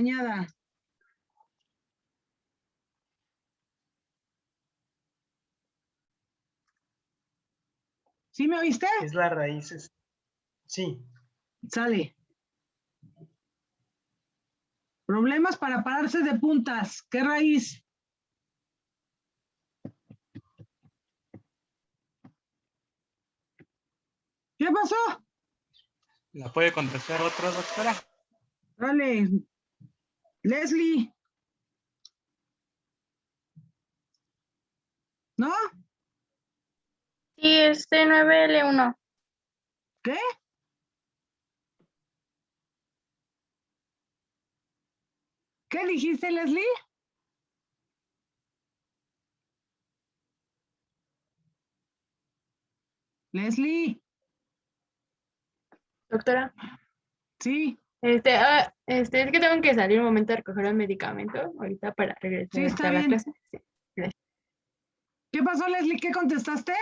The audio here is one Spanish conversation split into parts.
dañada. ¿Sí me oíste? Es la raíz. Sí. Sale. Problemas para pararse de puntas. ¿Qué raíz? ¿Qué pasó? ¿La puede contestar otra, doctora? Dale. Leslie. ¿No? Sí, 9L1. ¿Qué? ¿Qué dijiste, Leslie? Leslie. Doctora. Sí. Es que tengo que salir un momento a recoger el medicamento ahorita para regresar Sí, está a la bien. clase. Sí. ¿Qué pasó, Leslie? ¿Qué contestaste?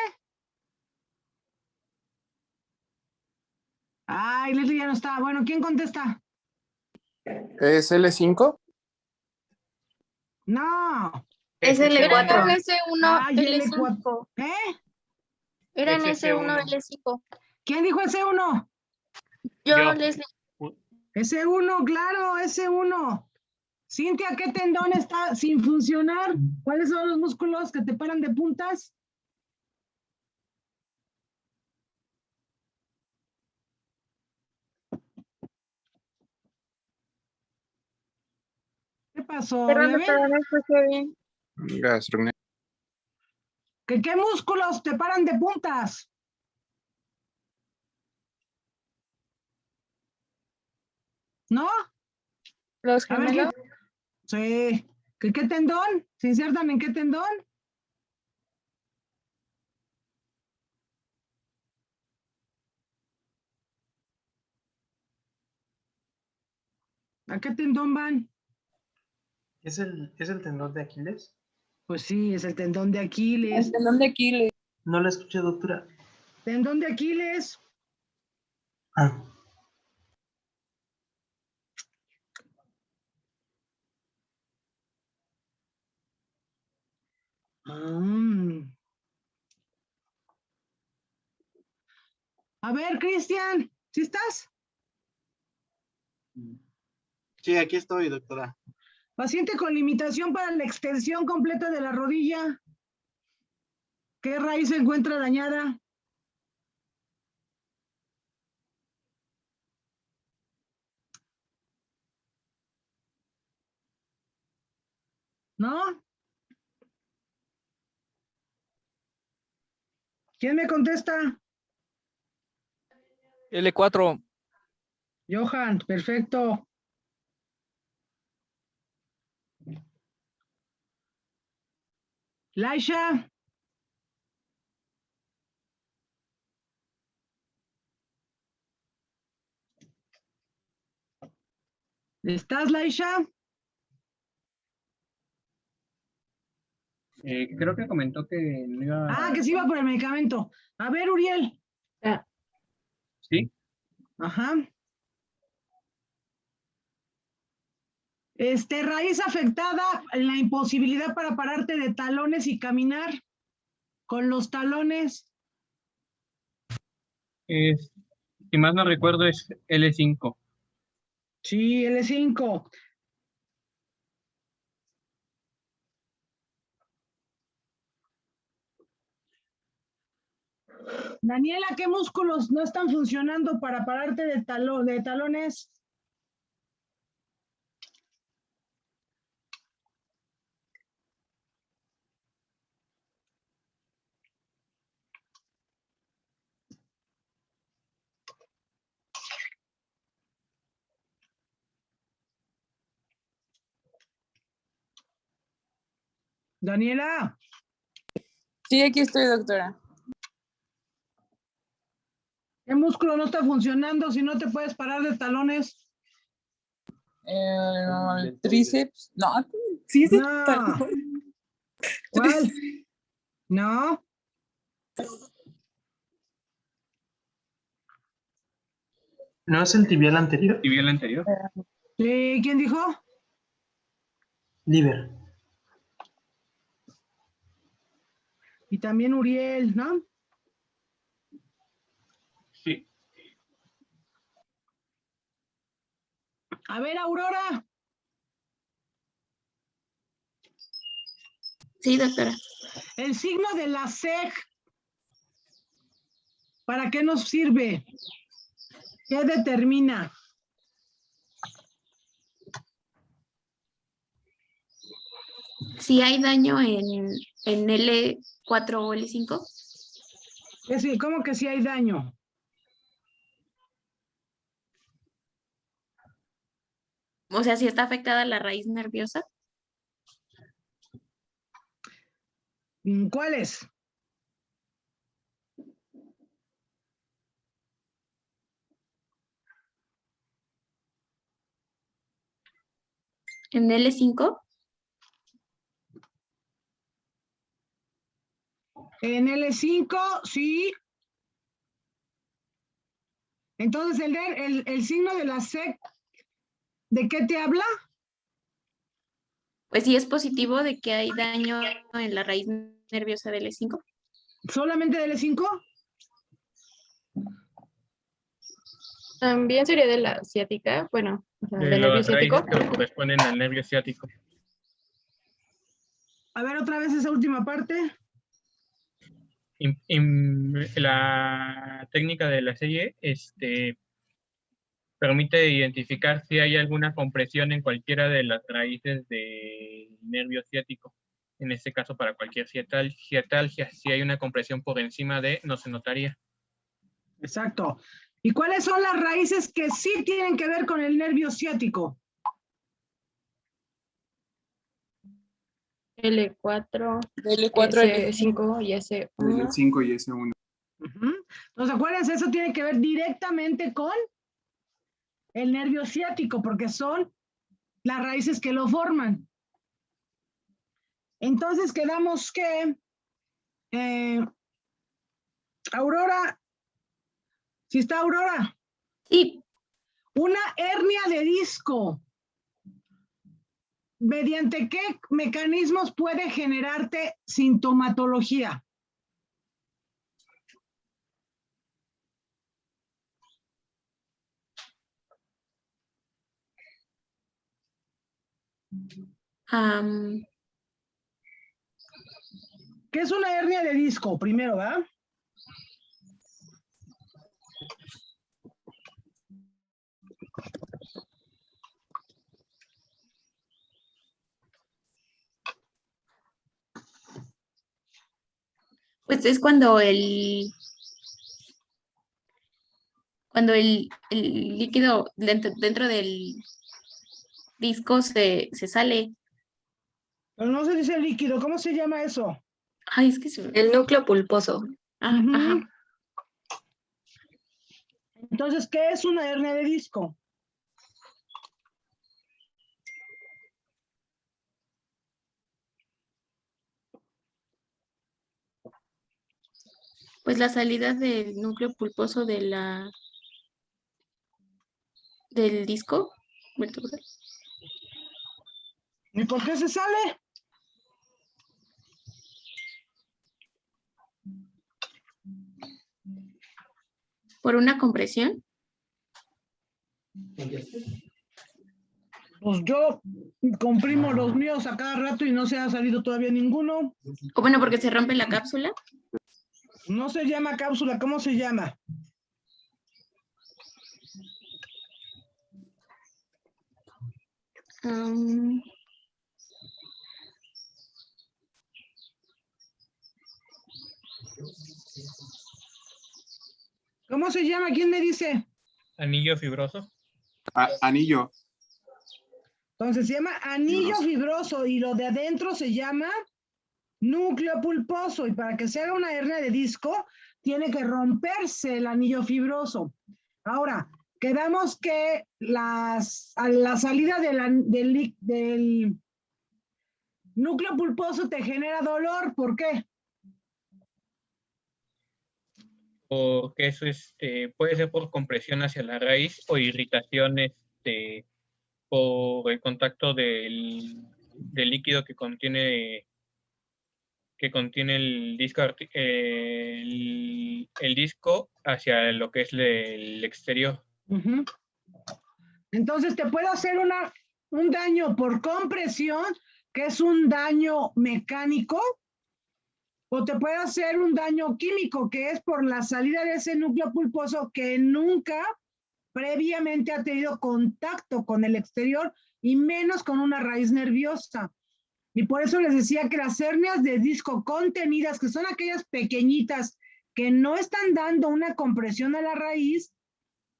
Ay, Leslie ya no está. Bueno, ¿quién contesta? ¿Es L5? No. Es L4. Era en S1, Ay, L4. L5. ¿Eh? Era en Es S1, S1. L5. ¿Quién dijo S1? Yo, Leslie. S1, claro, S1. Cintia, ¿qué tendón está sin funcionar? ¿Cuáles son los músculos que te paran de puntas? ¿Qué pasó? Perdón, ¿Ya ven? doctora, no escuché bien. Gastrocnemius. ¿Qué músculos te paran de puntas? ¿No? ¿Los A ver, gemelos? Sí. ¿Qué tendón? ¿Se insertan en qué tendón? ¿A qué tendón van? ¿Es el tendón de Aquiles? Pues sí, es el tendón de Aquiles. tendón de Aquiles. No la escuché, doctora. Tendón de Aquiles. Ah. A ver, Cristian, ¿sí estás? Sí, aquí estoy, doctora. Paciente con limitación para la extensión completa de la rodilla. ¿Qué raíz se encuentra dañada? ¿No? ¿Quién me contesta? L4. Johan, perfecto. Laisha. ¿Estás, Laisha? Creo que comentó que no iba. Ah, que se iba por el medicamento. A ver, Uriel. Sí. Ajá. Raíz afectada en la imposibilidad para pararte de talones y caminar con los talones. Si más no recuerdo, es L5. Sí, L5. Daniela, ¿qué músculos no están funcionando para pararte de talones? Daniela. Sí, aquí estoy, doctora. ¿Qué músculo no está funcionando si no te puedes parar de talones? El tríceps. No, sí es No. talón. ¿Cuál? No. ¿No es el tibial anterior? Tibial anterior. ¿Quién dijo? Liber. Y también Uriel, ¿no? Sí. A ver, Aurora. Sí, doctora. El signo de la SEG, ¿para qué nos sirve? ¿Qué determina? Si hay daño en L4 o L5. Es decir, ¿cómo que si hay daño? O sea, si está afectada la raíz nerviosa. ¿Cuál es? En L5. En L5, sí. Entonces, el signo de la SEG, ¿de qué te habla? Pues sí es positivo de que hay daño en la raíz nerviosa del L5. ¿Solamente de L5? También sería de la ciática, bueno, o sea, De del nervio las raíces ciático. que corresponden al nervio ciático. A ver, otra vez esa última parte. La técnica de la serie permite identificar si hay alguna compresión en cualquiera de las raíces del nervio ciático. En este caso, para cualquier ciatalgia, si hay una compresión por encima de, no se notaría. Exacto. ¿Y cuáles son las raíces que sí tienen que ver con el nervio ciático? L4, L4, S5 y S1. L5 y S1. Entonces, acuérdense, eso tiene que ver directamente con el nervio ciático, porque son las raíces que lo forman. Entonces, quedamos que Aurora, ¿sí está Aurora? Sí, Una hernia de disco. ¿Mediante qué mecanismos puede generarte sintomatología? ¿Qué es una hernia de disco? Primero, ¿verdad? pues es cuando el líquido dentro del disco se sale. Pero no se dice líquido, ¿cómo se llama eso? Ay, es que el núcleo pulposo. Ah, ajá. Entonces, ¿qué es una hernia de disco? Pues la salida del núcleo pulposo del disco vertebral. ¿Y por qué se sale? Por una compresión. Pues yo comprimo los míos a cada rato y no se ha salido todavía ninguno. O bueno, porque se rompe la cápsula. No se llama cápsula, ¿cómo se llama? ¿Cómo se llama? ¿Quién me dice? Anillo fibroso. Anillo. Entonces se llama anillo fibroso y lo de adentro se llama núcleo pulposo. Y para que se haga una hernia de disco, tiene que romperse el anillo fibroso. Ahora, quedamos que a la salida del núcleo pulposo te genera dolor. ¿Por qué? O que eso puede ser por compresión hacia la raíz o irritación por el contacto del líquido que contiene el disco, el disco hacia lo que es el exterior. Ujú. Entonces te puede hacer un daño por compresión, que es un daño mecánico, o te puede hacer un daño químico, que es por la salida de ese núcleo pulposo que nunca previamente ha tenido contacto con el exterior y menos con una raíz nerviosa. Y por eso les decía que las hernias de disco contenidas, que son aquellas pequeñitas que no están dando una compresión a la raíz,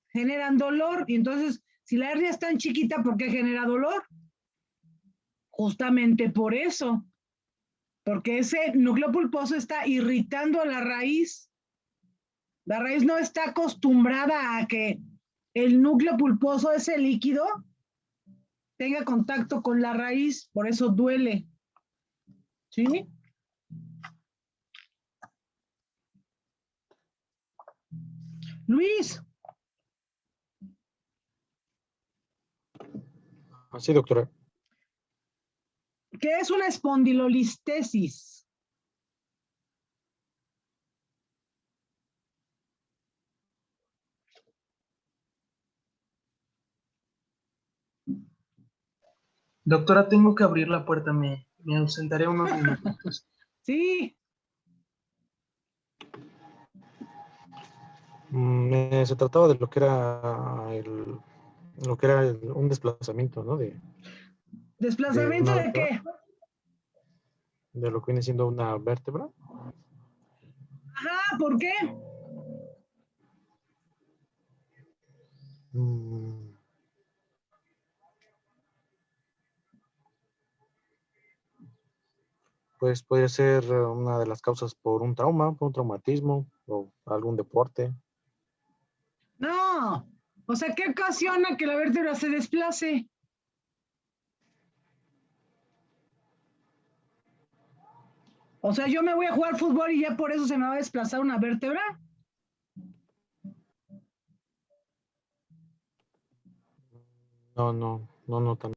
generan dolor. Y entonces, si la hernia es tan chiquita, ¿por qué genera dolor? Justamente por eso. Porque ese núcleo pulposo está irritando a la raíz. La raíz no está acostumbrada a que el núcleo pulposo, ese líquido, tenga contacto con la raíz, por eso duele. ¿Sí? Luis. Sí, doctora. ¿Qué es una espondilolistesis? Doctora, tengo que abrir la puerta, me ausentaré unos minutos. Sí. Se trataba de lo que era un desplazamiento, ¿no? ¿Desplazamiento de qué? De lo que viene siendo una vértebra. Ajá, ¿por qué? Pues puede ser una de las causas por un trauma, por un traumatismo o algún deporte. No. O sea, ¿qué ocasiona que la vértebra se desplace? O sea, yo me voy a jugar fútbol y ya por eso se me va a desplazar una vértebra. No tan.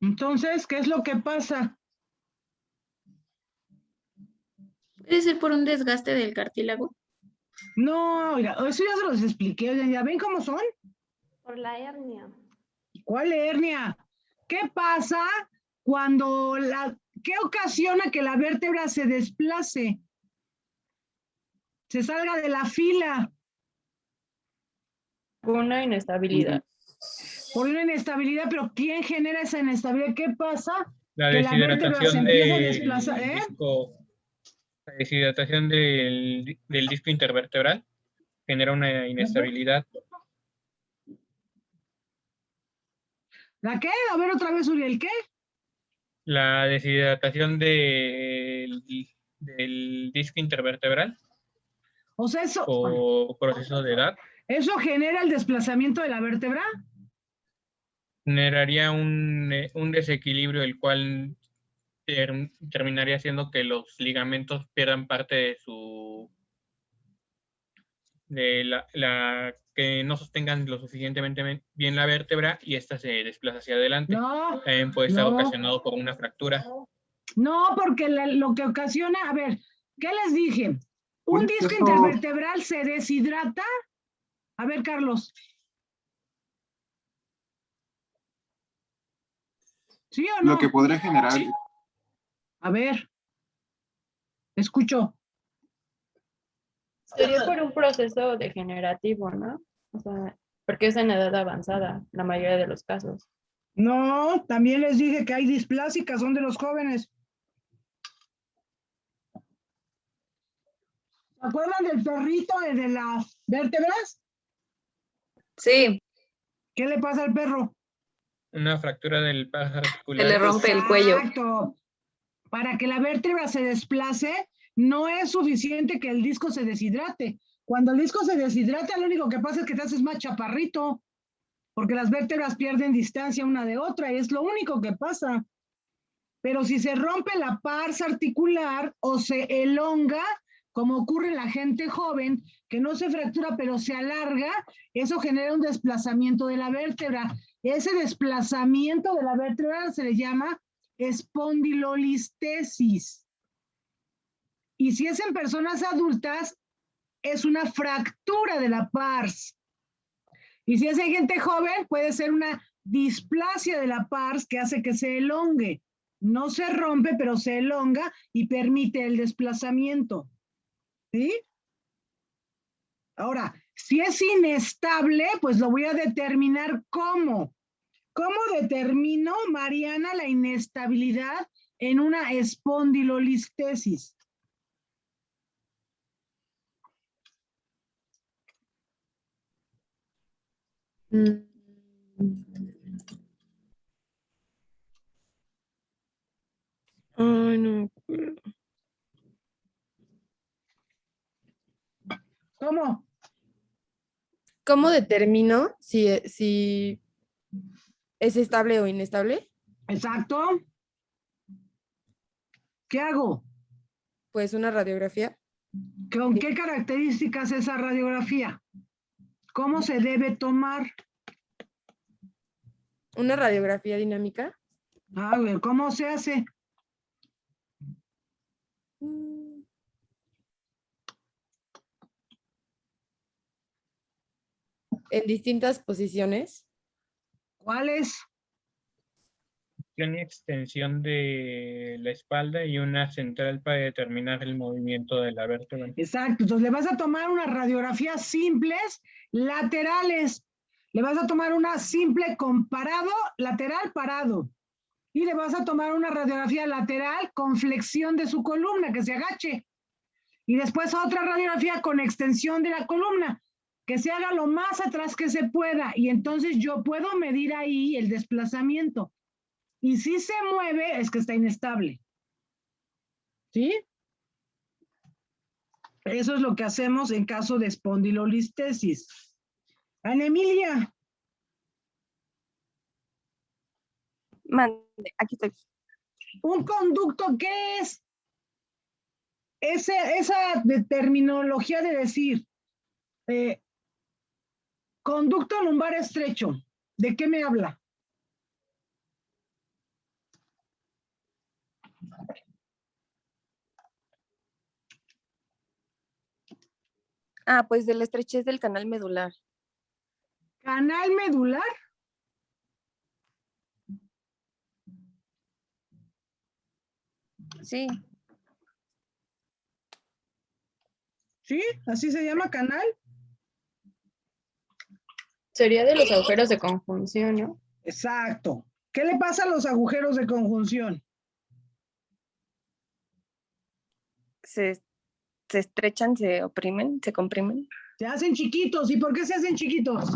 Entonces, ¿qué es lo que pasa? ¿Puede ser por un desgaste del cartílago? No, oiga, eso ya se los expliqué. Oigan, ¿ya ven cómo son? Por la hernia. ¿Cuál hernia? ¿Qué pasa cuando qué ocasiona que la vértebra se desplace? Se salga de la fila. Una inestabilidad. Por una inestabilidad, pero ¿quién genera esa inestabilidad? ¿Qué pasa? La Que la vértebra se deshidratación empieza a del desplazar, ¿eh? disco, la deshidratación del disco intervertebral genera una inestabilidad. ¿La qué? A ver otra vez, Uriel, ¿qué? La deshidratación del disco intervertebral. O sea, eso. O proceso de edad. ¿Eso genera el desplazamiento de la vértebra? Generaría un desequilibrio, el cual terminaría haciendo que los ligamentos pierdan parte de su... que no sostengan lo suficientemente bien la vértebra y ésta se desplaza hacia adelante. No. También puede estar ocasionado por una fractura. No, porque lo que ocasiona, a ver, ¿qué les dije? Un disco intervertebral se deshidrata. A ver, Carlos. ¿Sí o no? Lo que podría generar. A ver. Escucho. Sería por un proceso degenerativo, ¿no? O sea, porque es en edad avanzada, la mayoría de los casos. No, también les dije que hay displásicas, son de los jóvenes. ¿Se acuerdan del perrito de las vértebras? Sí. ¿Qué le pasa al perro? Una fractura del paso articular. Se le rompe el cuello. Exacto. Para que la vértebra se desplace, no es suficiente que el disco se deshidrate. Cuando el disco se deshidrata, lo único que pasa es que te haces más chaparrito, porque las vértebras pierden distancia una de otra, y es lo único que pasa. Pero si se rompe la pars articular o se elonga, como ocurre en la gente joven, que no se fractura pero se alarga, eso genera un desplazamiento de la vértebra. Ese desplazamiento de la vértebra se le llama espondilolistesis. Y si es en personas adultas, es una fractura de la pars. Y si es en gente joven, puede ser una displasia de la pars que hace que se elongue. No se rompe, pero se elonga y permite el desplazamiento. ¿Sí? Ahora, si es inestable, pues lo voy a determinar ¿cómo? ¿Cómo determino, Mariana, la inestabilidad en una espondilolistesis? Ay, no me acuerdo. ¿Cómo? ¿Cómo determino si es estable o inestable? Exacto. ¿Qué hago? Pues una radiografía. ¿Con qué características esa radiografía? ¿Cómo se debe tomar? Una radiografía dinámica. A ver, ¿cómo se hace? En distintas posiciones. ¿Cuáles? Tiene extensión de la espalda y una central para determinar el movimiento de la vértebra. Exacto, entonces le vas a tomar unas radiografías simples, laterales. Le vas a tomar una simple comparado, lateral, parado. Y le vas a tomar una radiografía lateral con flexión de su columna, que se agache. Y después otra radiografía con extensión de la columna, que se haga lo más atrás que se pueda. Y entonces yo puedo medir ahí el desplazamiento. Y si se mueve, es que está inestable. ¿Sí? Eso es lo que hacemos en caso de espondilolistesis. Ana Emilia. Mande, aquí estoy. ¿Un conducto qué es? Esa terminología de decir conducto lumbar estrecho, ¿de qué me habla? Ah, pues de la estrechez del canal medular. ¿Canal medular? Sí. ¿Sí? ¿Así se llama canal? Sería de los agujeros de conjunción, ¿no? Exacto. ¿Qué le pasa a los agujeros de conjunción? Se estrechan, se oprimen, se comprimen. Se hacen chiquitos. ¿Y por qué se hacen chiquitos?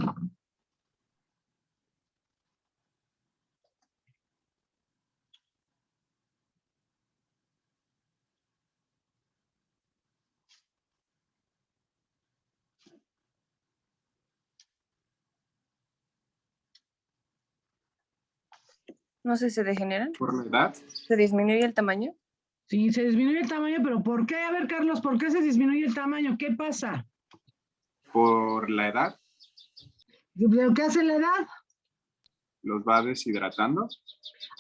No sé, ¿se degeneran? Por la edad. ¿Se disminuye el tamaño? Sí, se disminuye el tamaño, pero ¿por qué? A ver, Carlos, ¿por qué se disminuye el tamaño? ¿Qué pasa? Por la edad. ¿Pero qué hace la edad? Los va deshidratando.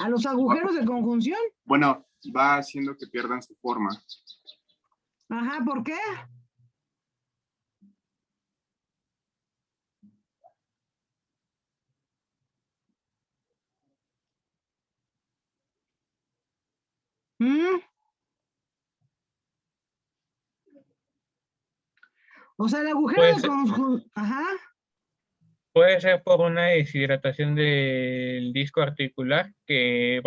¿A los agujeros de conjunción? Bueno, va haciendo que pierdan su forma. Ajá, ¿por qué? O sea, el agujero de conjunción. Ajá. Puede ser por una deshidratación del disco articular que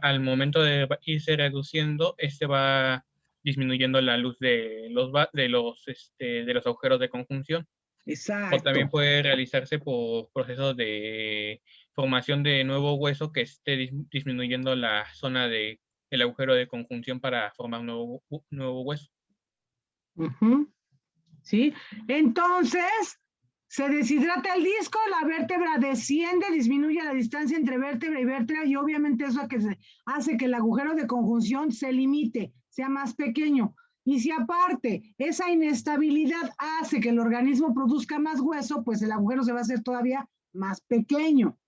al momento de irse reduciendo, va disminuyendo la luz de los agujeros de conjunción. Exacto. O también puede realizarse por procesos de formación de nuevo hueso que esté disminuyendo la zona del agujero de conjunción para formar nuevo hueso. ¿Sí? Entonces, se deshidrata el disco, la vértebra desciende, disminuye la distancia entre vértebra y vértebra y obviamente eso hace que el agujero de conjunción se limite, sea más pequeño. Y si aparte esa inestabilidad hace que el organismo produzca más hueso, pues el agujero se va a hacer todavía más pequeño.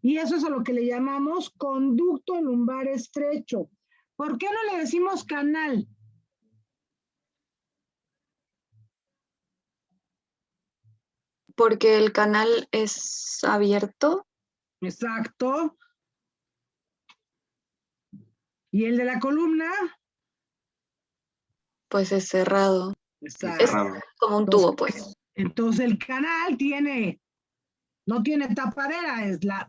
Y eso es a lo que le llamamos conducto lumbar estrecho. ¿Por qué no le decimos canal? Porque el canal es abierto. Exacto. ¿Y el de la columna? Pues es cerrado. Exacto. Es como un tubo, pues. Entonces el canal no tiene tapadera,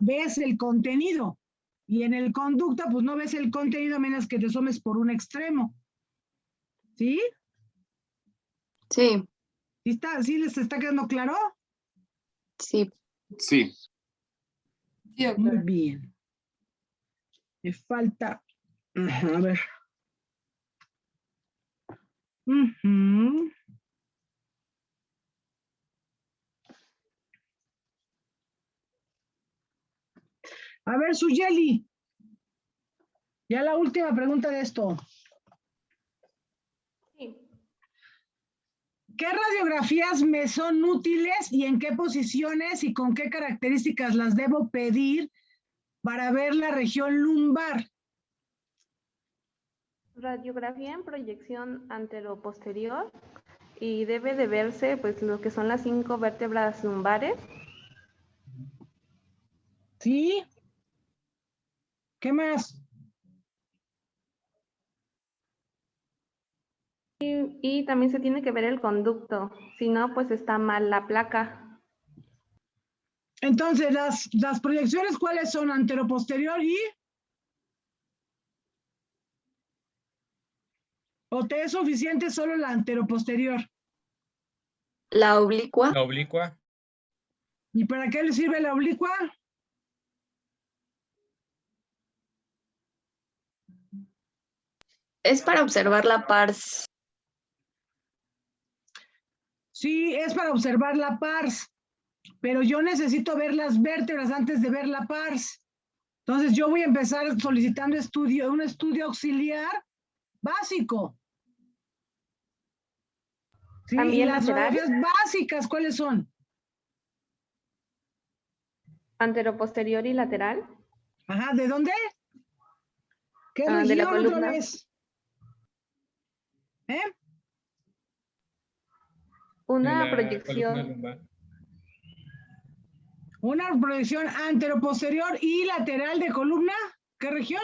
ves el contenido. Y en el conducto, pues no ves el contenido a menos que te asomes por un extremo. ¿Sí? Sí. ¿Sí les está quedando claro? Sí. Sí. Muy bien. Me falta. A ver. Ujú. A ver, Suyeli. Ya la última pregunta de esto. Sí. ¿Qué radiografías me son útiles y en qué posiciones y con qué características las debo pedir para ver la región lumbar? Radiografía en proyección anteroposterior y debe de verse pues lo que son las 5 vértebras lumbares. ¿Sí? ¿Qué más? Y también se tiene que ver el conducto, si no pues está mal la placa. Entonces, las proyecciones, ¿cuáles son? Anteroposterior y... ¿O te es suficiente solo la anteroposterior? La oblicua. La oblicua. ¿Y para qué le sirve la oblicua? Es para observar la pars. Sí, es para observar la pars, pero yo necesito ver las vértebras antes de ver la pars. Entonces yo voy a empezar solicitando un estudio auxiliar básico. Sí, y ¿También las lateral? radiografías básicas, ¿cuáles son? Anteroposterior y lateral. Ajá, ¿de dónde? ¿Qué De la región otra columna. vez? ¿Eh? Una La proyección. columna lumbar. Una proyección anteroposterior y lateral de columna. ¿Qué región?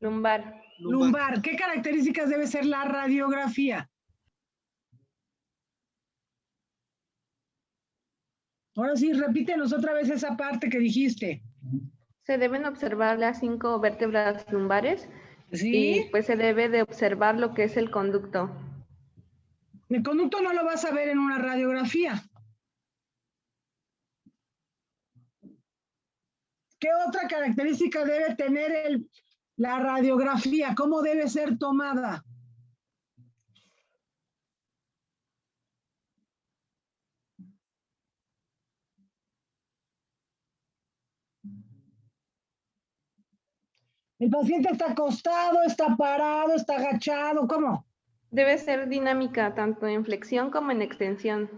Lumbar. Lumbar. ¿Qué características debe ser la radiografía? Ahora sí, repítenos otra vez esa parte que dijiste. Se deben observar las 5 vértebras lumbares. ¿Sí? Y pues se debe de observar lo que es el conducto. El conducto no lo vas a ver en una radiografía. ¿Qué otra característica debe tener la radiografía? ¿Cómo debe ser tomada? El paciente está acostado, está parado, está agachado, ¿cómo? Debe ser dinámica, tanto en flexión como en extensión.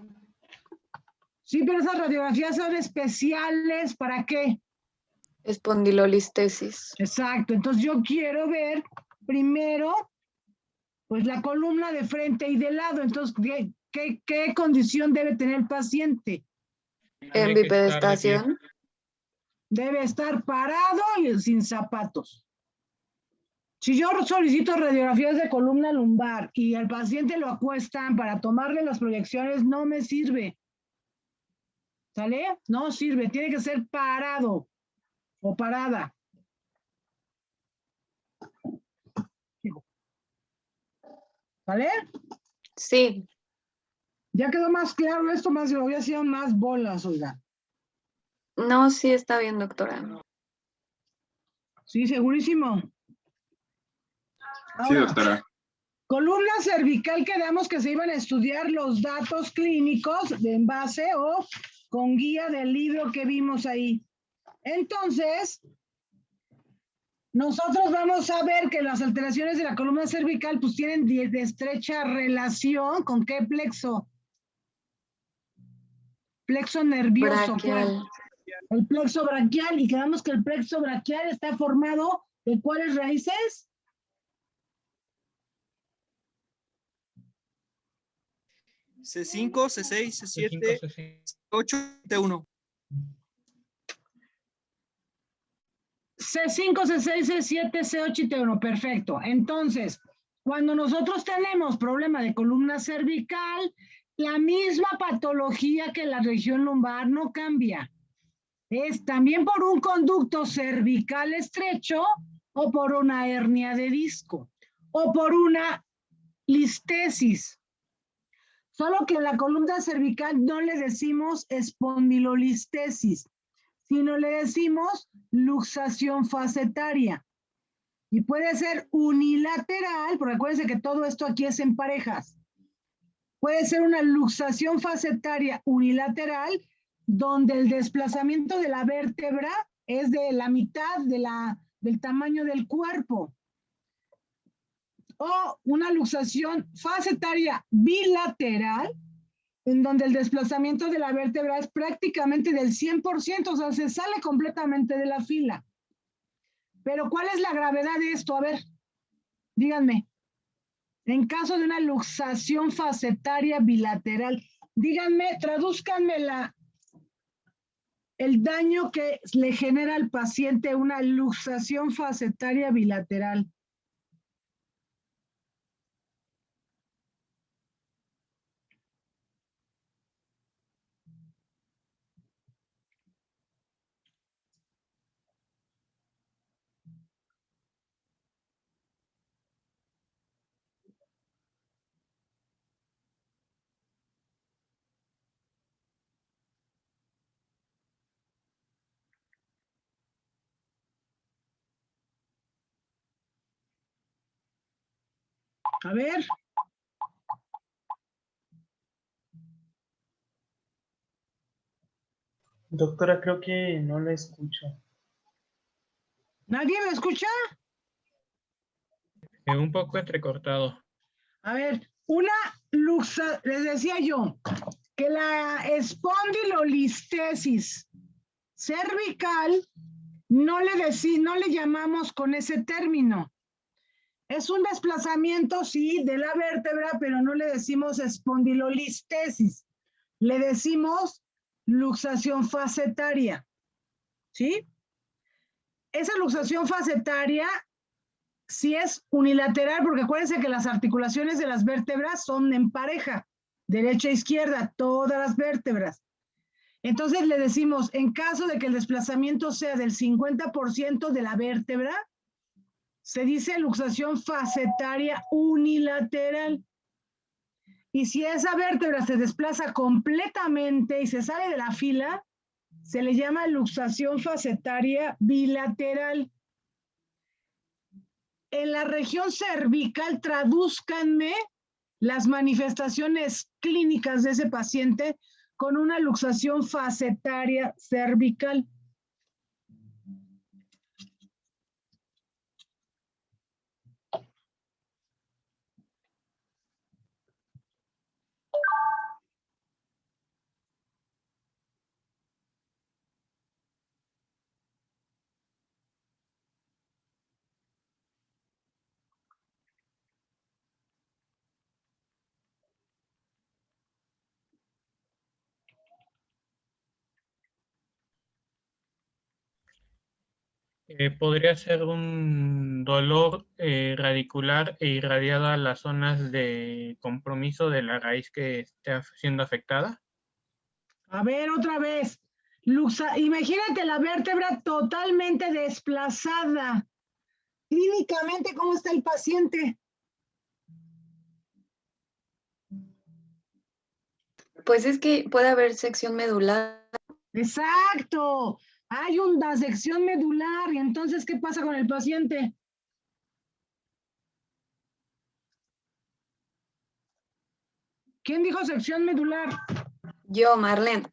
Sí, pero esas radiografías son especiales, ¿para qué? Espondilolistesis. Exacto, entonces yo quiero ver primero, pues la columna de frente y de lado, entonces, ¿qué condición debe tener el paciente? En bipedestación. Debe estar parado y sin zapatos. Si yo solicito radiografías de columna lumbar y al paciente lo acuestan para tomarle las proyecciones, no me sirve. ¿Sale? No sirve, tiene que ser parado o parada. ¿Vale? Sí. Ya quedó más claro esto, más lo había sido más bolas, oiga. No, sí está bien, doctora. Sí, segurísimo. Sí, Ahora, doctora. columna cervical, quedamos que se iban a estudiar los datos clínicos de en base o con guía del libro que vimos ahí. Entonces, nosotros vamos a ver que las alteraciones de la columna cervical pues tienen de estrecha relación con qué plexo. Plexo nervioso. Braquial. El plexo braquial, y quedamos que el plexo braquial está formado de ¿cuáles raíces? C5, C6, C7, C8, T1. C5, C6, C7, C8 y T1. Perfecto. Entonces, cuando nosotros tenemos problema de columna cervical, la misma patología que la región lumbar no cambia. Es también por un conducto cervical estrecho o por una hernia de disco o por una listesis. Solo que en la columna cervical no le decimos espondilolistesis, sino le decimos luxación facetaria. Y puede ser unilateral, porque acuérdense que todo esto aquí es en parejas. Puede ser una luxación facetaria unilateral, donde el desplazamiento de la vértebra es de la mitad del tamaño del cuerpo. O una luxación facetaria bilateral, en donde el desplazamiento de la vértebra es prácticamente del 100%, o sea, se sale completamente de la fila. Pero ¿cuál es la gravedad de esto? A ver, díganme. En caso de una luxación facetaria bilateral, díganme, tradúzcanme el daño que le genera al paciente una luxación facetaria bilateral. A ver. Doctora, creo que no la escucho. ¿Nadie me escucha? Un poco entrecortado. A ver, una luxa, les decía yo, que la espondilolistesis cervical no le llamamos con ese término. Es un desplazamiento, sí, de la vértebra, pero no le decimos espondilolistesis. Le decimos luxación facetaria. ¿Sí? Esa luxación facetaria sí es unilateral, porque acuérdense que las articulaciones de las vértebras son en pareja, derecha e izquierda, todas las vértebras. Entonces le decimos, en caso de que el desplazamiento sea del 50% de la vértebra, se dice luxación facetaria unilateral. Y si esa vértebra se desplaza completamente y se sale de la fila, se le llama luxación facetaria bilateral. En la región cervical, tradúzcanme las manifestaciones clínicas de ese paciente con una luxación facetaria cervical. Podría ser un dolor radicular e irradiado a las zonas de compromiso de la raíz que esté siendo afectada. A ver, otra vez. Imagínate la vértebra totalmente desplazada. Clínicamente, ¿cómo está el paciente? Pues es que puede haber sección medular. Exacto. Hay una sección medular. ¿Y entonces qué pasa con el paciente? ¿Quién dijo sección medular? Yo, Marlene.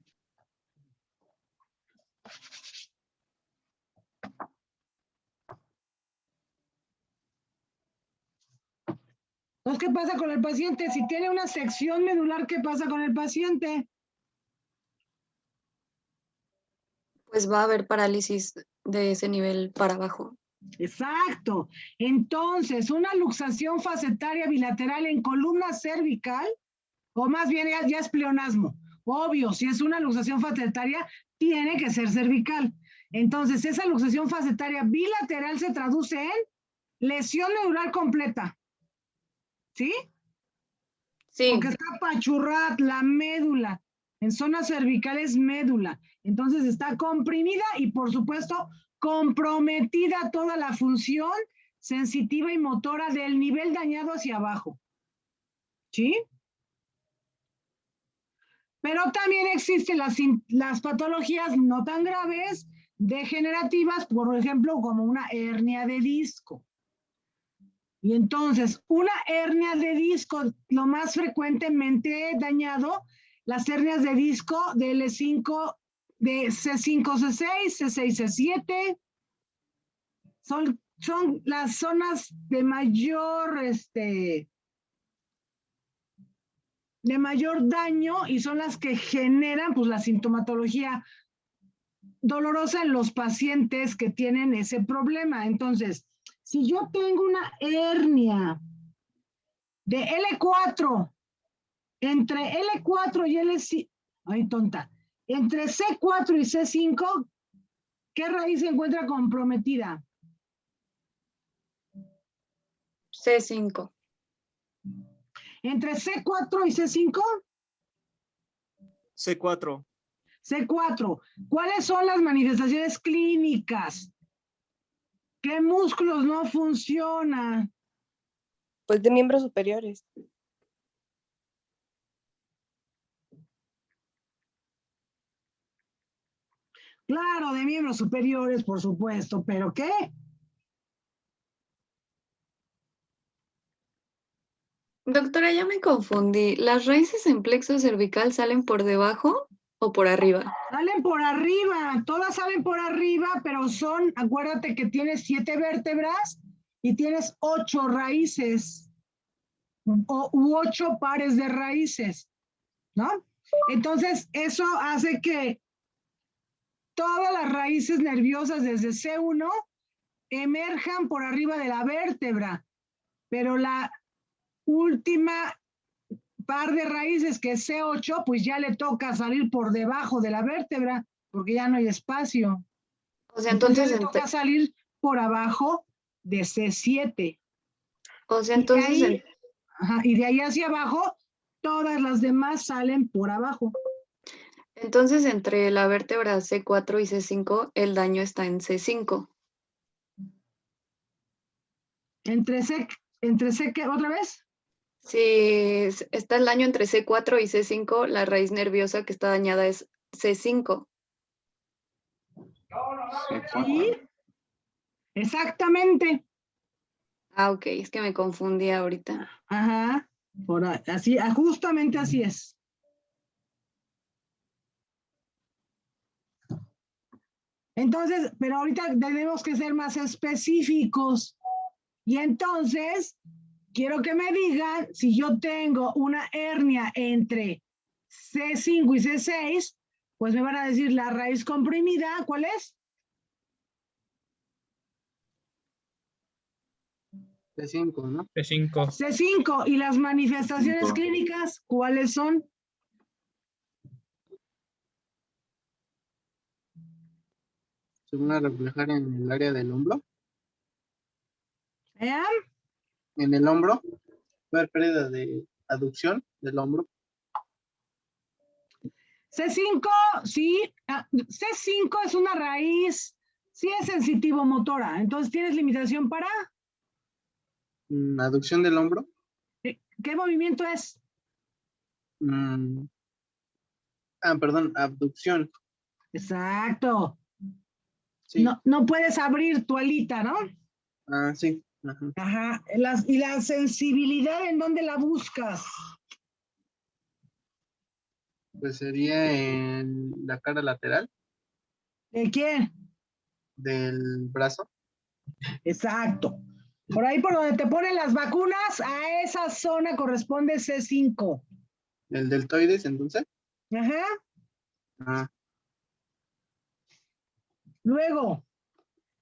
Entonces, ¿qué pasa con el paciente? Si tiene una sección medular, ¿qué pasa con el paciente? Pues va a haber parálisis de ese nivel para abajo. Exacto. Entonces, una luxación facetaria bilateral en columna cervical, o más bien ya es pleonasmo. Obvio, si es una luxación facetaria, tiene que ser cervical. Entonces, esa luxación facetaria bilateral se traduce en lesión medular completa. ¿Sí? Sí. Porque está apachurrada la médula. En zonas cervicales, médula. Entonces está comprimida y, por supuesto, comprometida toda la función sensitiva y motora del nivel dañado hacia abajo. ¿Sí? Pero también existen las patologías no tan graves, degenerativas, por ejemplo, como una hernia de disco. Y entonces, una hernia de disco, lo más frecuentemente dañado, las hernias de disco de L5, de C5, C6, C6, C7, son las zonas de mayor daño y son las que generan pues la sintomatología dolorosa en los pacientes que tienen ese problema. Entonces, si yo tengo una hernia de L4, entre L4 y L5, ay tonta, entre C4 y C5, ¿qué raíz se encuentra comprometida? C5. Entre C4 y C5. C4. C4. ¿Cuáles son las manifestaciones clínicas? ¿Qué músculos no funcionan? Pues de miembros superiores. Claro, de miembros superiores, por supuesto, pero ¿qué? Doctora, ya me confundí. ¿Las raíces en plexo cervical salen por debajo o por arriba? Salen por arriba, todas salen por arriba, pero son, acuérdate que tienes 7 vértebras y tienes 8 raíces u 8 pares de raíces, ¿no? Entonces, eso hace que todas las raíces nerviosas desde C1 emerjan por arriba de la vértebra, pero la última par de raíces, que es C8, pues ya le toca salir por debajo de la vértebra, porque ya no hay espacio. O sea, entonces le toca salir por abajo de C7. O sea, entonces... Y de ahí hacia abajo, todas las demás salen por abajo. Entonces, entre la vértebra C4 y C5, el daño está en C5. ¿Entre C qué? ¿Otra vez? Si está el daño entre C4 y C5, la raíz nerviosa que está dañada es C5. Sí, exactamente. Ah, ok, es que me confundí ahorita. Ajá, así, justamente así es. Entonces, pero ahorita tenemos que ser más específicos. Y entonces, quiero que me digan si yo tengo una hernia entre C5 y C6, pues me van a decir la raíz comprimida, ¿cuál es? C5, ¿no? C5. C5. ¿Y las manifestaciones clínicas, cuáles son? Se van a reflejar en el área del hombro. En el hombro, va a haber pérdida de aducción del hombro. C5, sí. C5 es una raíz, sí es sensitivo motora. Entonces, ¿tienes limitación para? Aducción del hombro. ¿Qué movimiento es? Perdón, abducción. Exacto. Sí. No puedes abrir tu alita, ¿no? Sí. Ajá. ¿Y la sensibilidad en dónde la buscas? Pues sería en la cara lateral. ¿De quién? Del brazo. Exacto. Por ahí por donde te ponen las vacunas, a esa zona corresponde C5. ¿El deltoides, entonces? Ajá. Ah, Luego,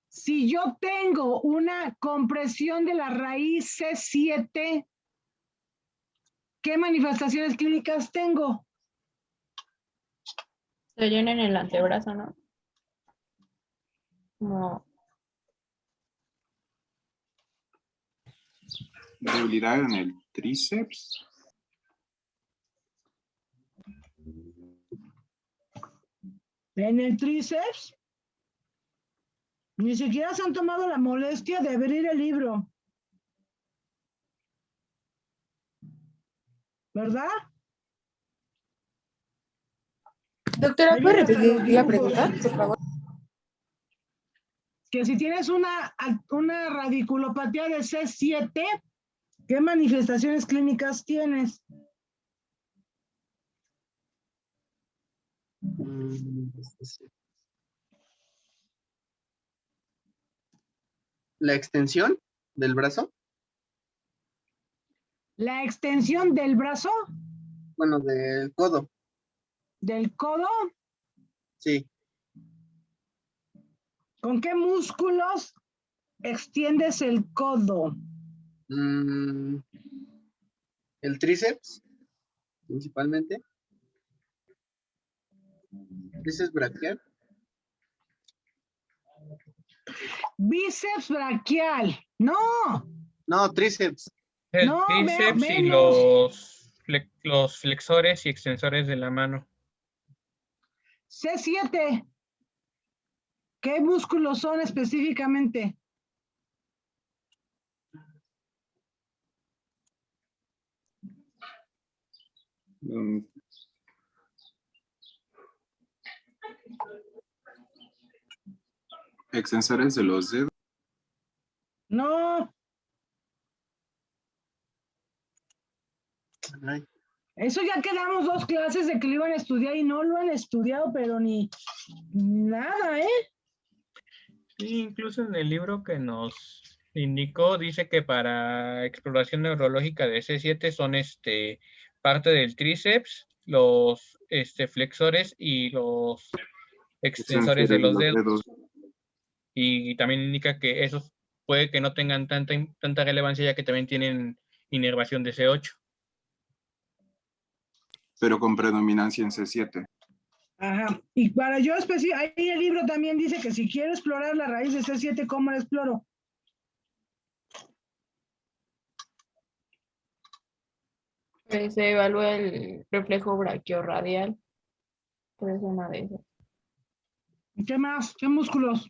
si yo tengo una compresión de la raíz C7, ¿qué manifestaciones clínicas tengo? Se llena en el antebrazo, ¿no? Como Debilidad en el tríceps. En el tríceps. Ni siquiera se han tomado la molestia de abrir el libro. ¿Verdad? Doctora, ¿puede Ahí hasta repetir los la dibujos. pregunta, por favor? Que si tienes una radiculopatía de C7, ¿qué manifestaciones clínicas tienes? ¿La extensión del brazo? La extensión del brazo, Bueno, del codo. del codo, Sí. ¿con qué músculos extiendes el codo? El tríceps, principalmente. Tríceps braquial. Bíceps braquial. No, No, tríceps. El no, tríceps y menos. los flexores y extensores de la mano. C7. ¿Qué músculos son específicamente? Extensores de los dedos. No. Ay. Eso ya quedamos 2 clases de que lo iban a estudiar y no lo han estudiado, pero ni nada, ¿eh? Sí, incluso en el libro que nos indicó, dice que para exploración neurológica de C7 son parte del tríceps, los flexores y los extensores de los dedos. Y también indica que esos puede que no tengan tanta relevancia, ya que también tienen inervación de C8. Pero con predominancia en C7. Ajá. Y para yo especificar, ahí el libro también dice que si quiero explorar la raíz de C7, ¿cómo la exploro? se evalúa el reflejo braquiorradial. Es una de esas. ¿Y qué más? ¿Qué músculos?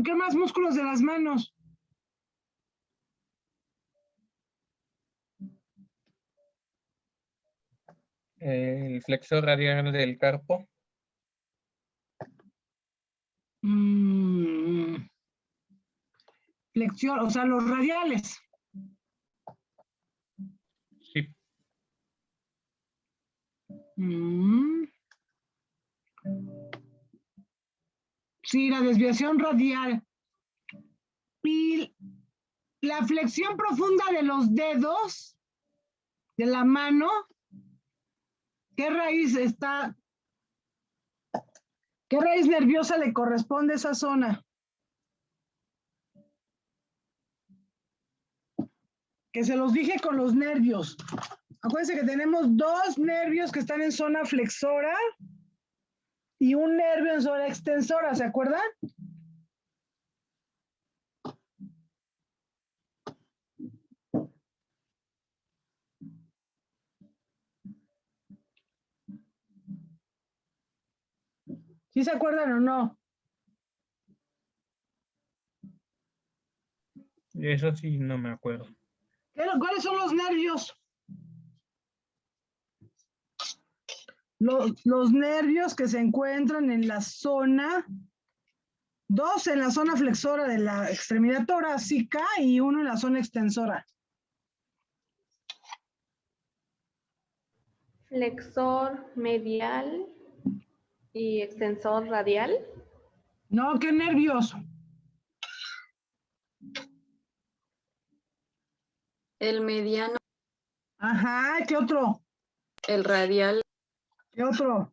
¿Qué más músculos de las manos? El flexor radial del carpo. Flexión, o sea, los radiales. Sí. Sí, la desviación radial. Y la flexión profunda de los dedos de la mano, ¿qué raíz está? ¿Qué raíz nerviosa le corresponde a esa zona? Que se los dije con los nervios. Acuérdense que tenemos 2 nervios que están en zona flexora y un nervio en zona extensora, ¿se acuerdan? ¿Sí se acuerdan o no? Eso sí, no me acuerdo. ¿Cuáles son los nervios? Los nervios que se encuentran en la zona 2 en la zona flexora de la extremidad torácica y 1 en la zona extensora. Flexor medial y extensor radial. No, qué nervios. El mediano, Ajá, ¿qué otro? el radial, ¿Qué otro?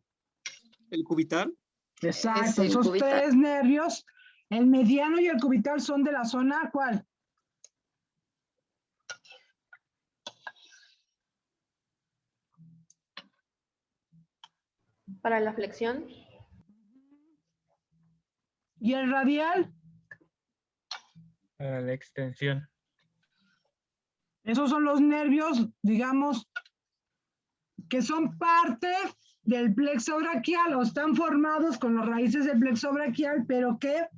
El cubital. Exacto, el esos cubital. 3 nervios, el mediano y el cubital son de la zona, ¿cuál? Para la flexión. ¿Y el radial? Para la extensión. Esos son los nervios, digamos, que son parte del plexo braquial o están formados con las raíces del plexo braquial, pero que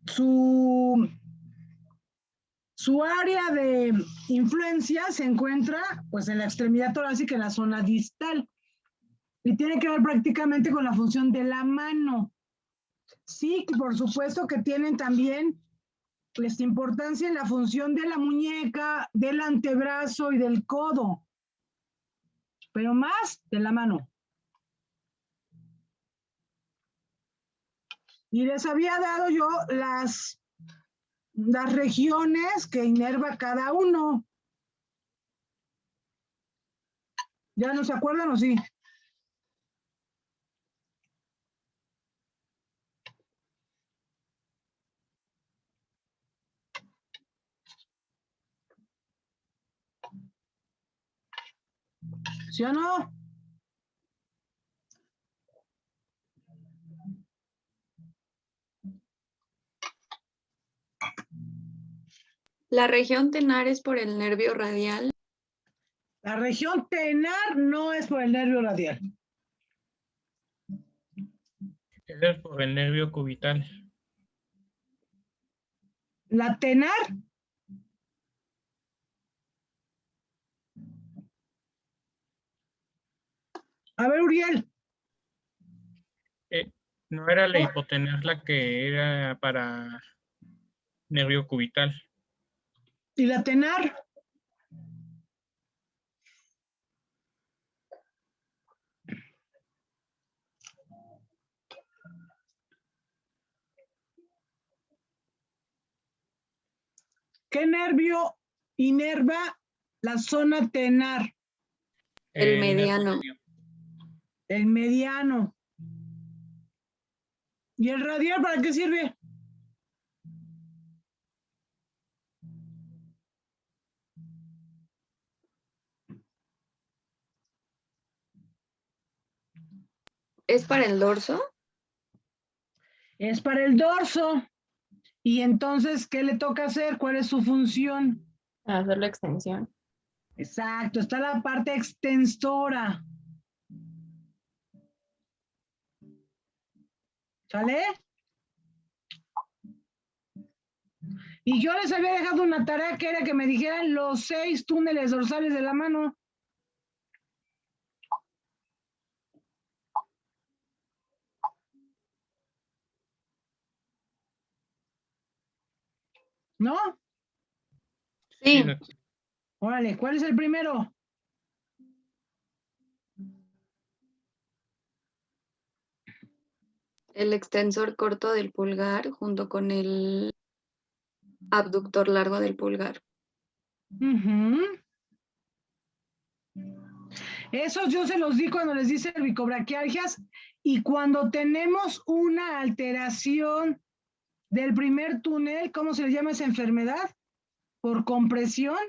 su área de influencia se encuentra pues en la extremidad torácica, en la zona distal. Y tiene que ver prácticamente con la función de la mano. Sí, por supuesto que tienen también importancia en la función de la muñeca, del antebrazo y del codo, pero más de la mano. Y les había dado yo las regiones que inerva cada uno. ¿Ya no se acuerdan o sí? ¿Sí o no? La región tenar es por el nervio radial. La región tenar no es por el nervio radial. Es por el nervio cubital. La tenar. A ver, Uriel. No era la hipotenar la que era para nervio cubital. ¿Y la tenar? ¿Qué nervio inerva la zona tenar? El mediano. El mediano. ¿Y el radial para qué sirve? ¿Es para el dorso? Es para el dorso. Y entonces, ¿qué le toca hacer? ¿Cuál es su función? Hacer la extensión. Exacto, está la parte extensora. ¿Sale? Y yo les había dejado una tarea que era que me dijeran los 6 túneles dorsales de la mano. ¿No? Sí. Órale, ¿cuál es el primero? El extensor corto del pulgar junto con el abductor largo del pulgar. Esos yo se los di cuando les di cervicobraquialgias y cuando tenemos una alteración del primer túnel, ¿cómo se le llama esa enfermedad? ¿Por compresión?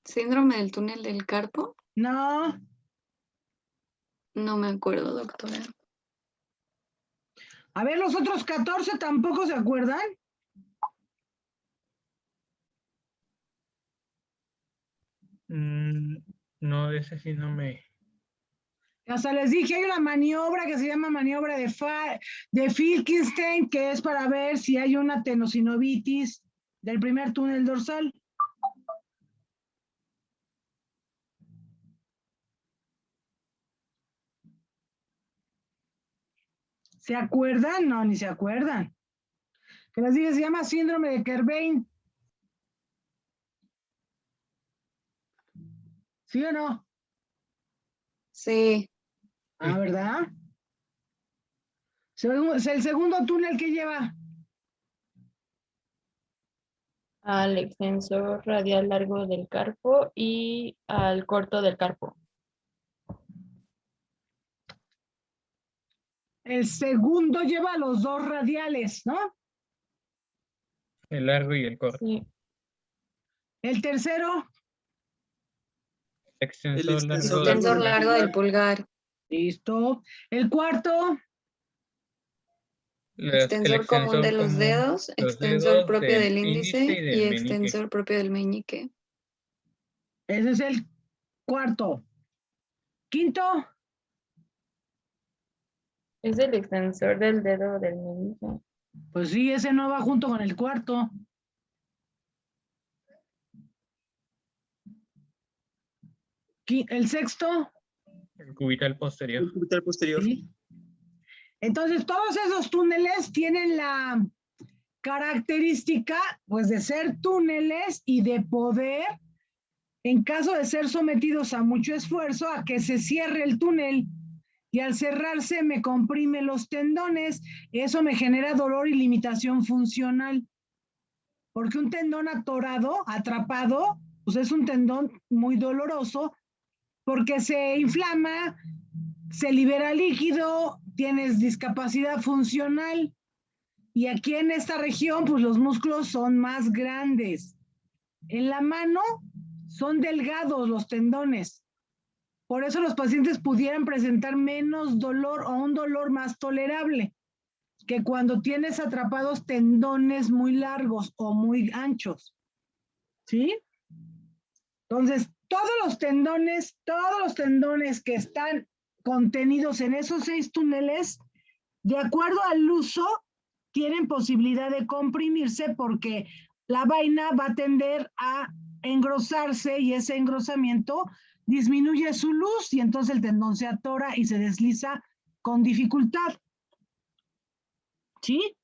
¿Síndrome del túnel del carpo? No. No me acuerdo, doctora. A ver, los otros 14 tampoco se acuerdan. No, ese sí no me... Hasta les dije, hay una maniobra que se llama maniobra de Filkenstein, que es para ver si hay una tenosinovitis del primer túnel dorsal. ¿Se acuerdan? No, ni se acuerdan. Que les dije, se llama síndrome de Kerbein. ¿Sí o no? Sí. Ah, ¿verdad? Es el segundo túnel que lleva. Al extensor radial largo del carpo y al corto del carpo. El segundo lleva los dos radiales, ¿no? El largo y el corto. Sí. El tercero. Extensor largo, Extensor largo del pulgar. Listo. El cuarto. Extensor común de los dedos, extensor propio del índice y meñique. extensor propio del meñique. Ese es el cuarto. Quinto. Es el extensor del dedo del meñique. Pues sí, ese no va junto con el cuarto. El sexto. El cubital posterior. El cubital posterior. ¿Sí? Entonces, todos esos túneles tienen la característica, pues, de ser túneles y de poder, en caso de ser sometidos a mucho esfuerzo, a que se cierre el túnel. Y al cerrarse me comprime los tendones. Eso me genera dolor y limitación funcional. Porque un tendón atorado, atrapado, pues es un tendón muy doloroso porque se inflama, se libera líquido, tienes discapacidad funcional. Y aquí en esta región, pues los músculos son más grandes. En la mano son delgados los tendones. Por eso los pacientes pudieran presentar menos dolor o un dolor más tolerable que cuando tienes atrapados tendones muy largos o muy anchos. ¿Sí? Entonces, todos los tendones que están contenidos en esos 6 túneles, de acuerdo al uso, tienen posibilidad de comprimirse porque la vaina va a tender a engrosarse y ese engrosamiento disminuye su luz y entonces el tendón se atora y se desliza con dificultad. ¿Sí?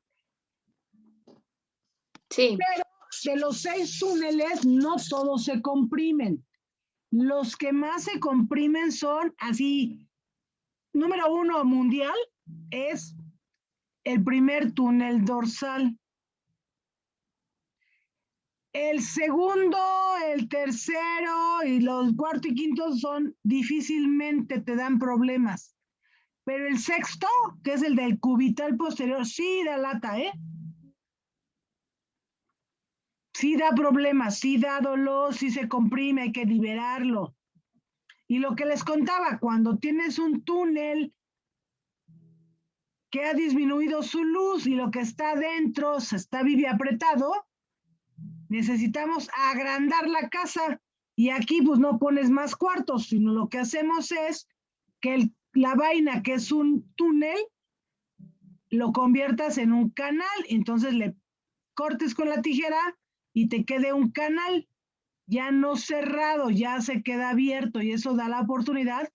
Sí. Pero de los 6 túneles, no todos se comprimen. Los que más se comprimen son así, número 1 mundial, es el primer túnel dorsal. El segundo, el tercero y los cuarto y quinto son difícilmente te dan problemas. Pero el sexto, que es el del cubital posterior, sí da lata, ¿eh? Sí da problemas, sí da dolor, sí se comprime, hay que liberarlo. Y lo que les contaba, cuando tienes un túnel que ha disminuido su luz y lo que está dentro se está vive apretado, necesitamos agrandar la casa y aquí pues no pones más cuartos, sino lo que hacemos es que la vaina que es un túnel lo conviertas en un canal, entonces le cortes con la tijera y te quede un canal ya no cerrado, ya se queda abierto y eso da la oportunidad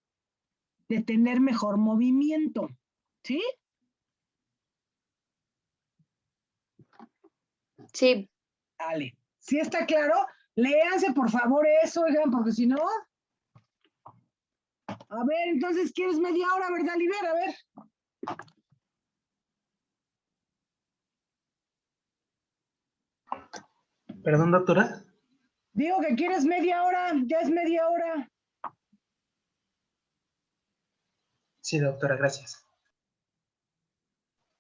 de tener mejor movimiento, ¿sí? Sí. Dale. ¿Sí está claro? Léanse por favor eso, oigan, porque si no... A ver, entonces, ¿quieres media hora, verdad, Liber? A ver. Perdón, doctora. Digo que quieres media hora, ya es media hora. Sí, doctora, gracias.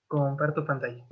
Comparto pantalla.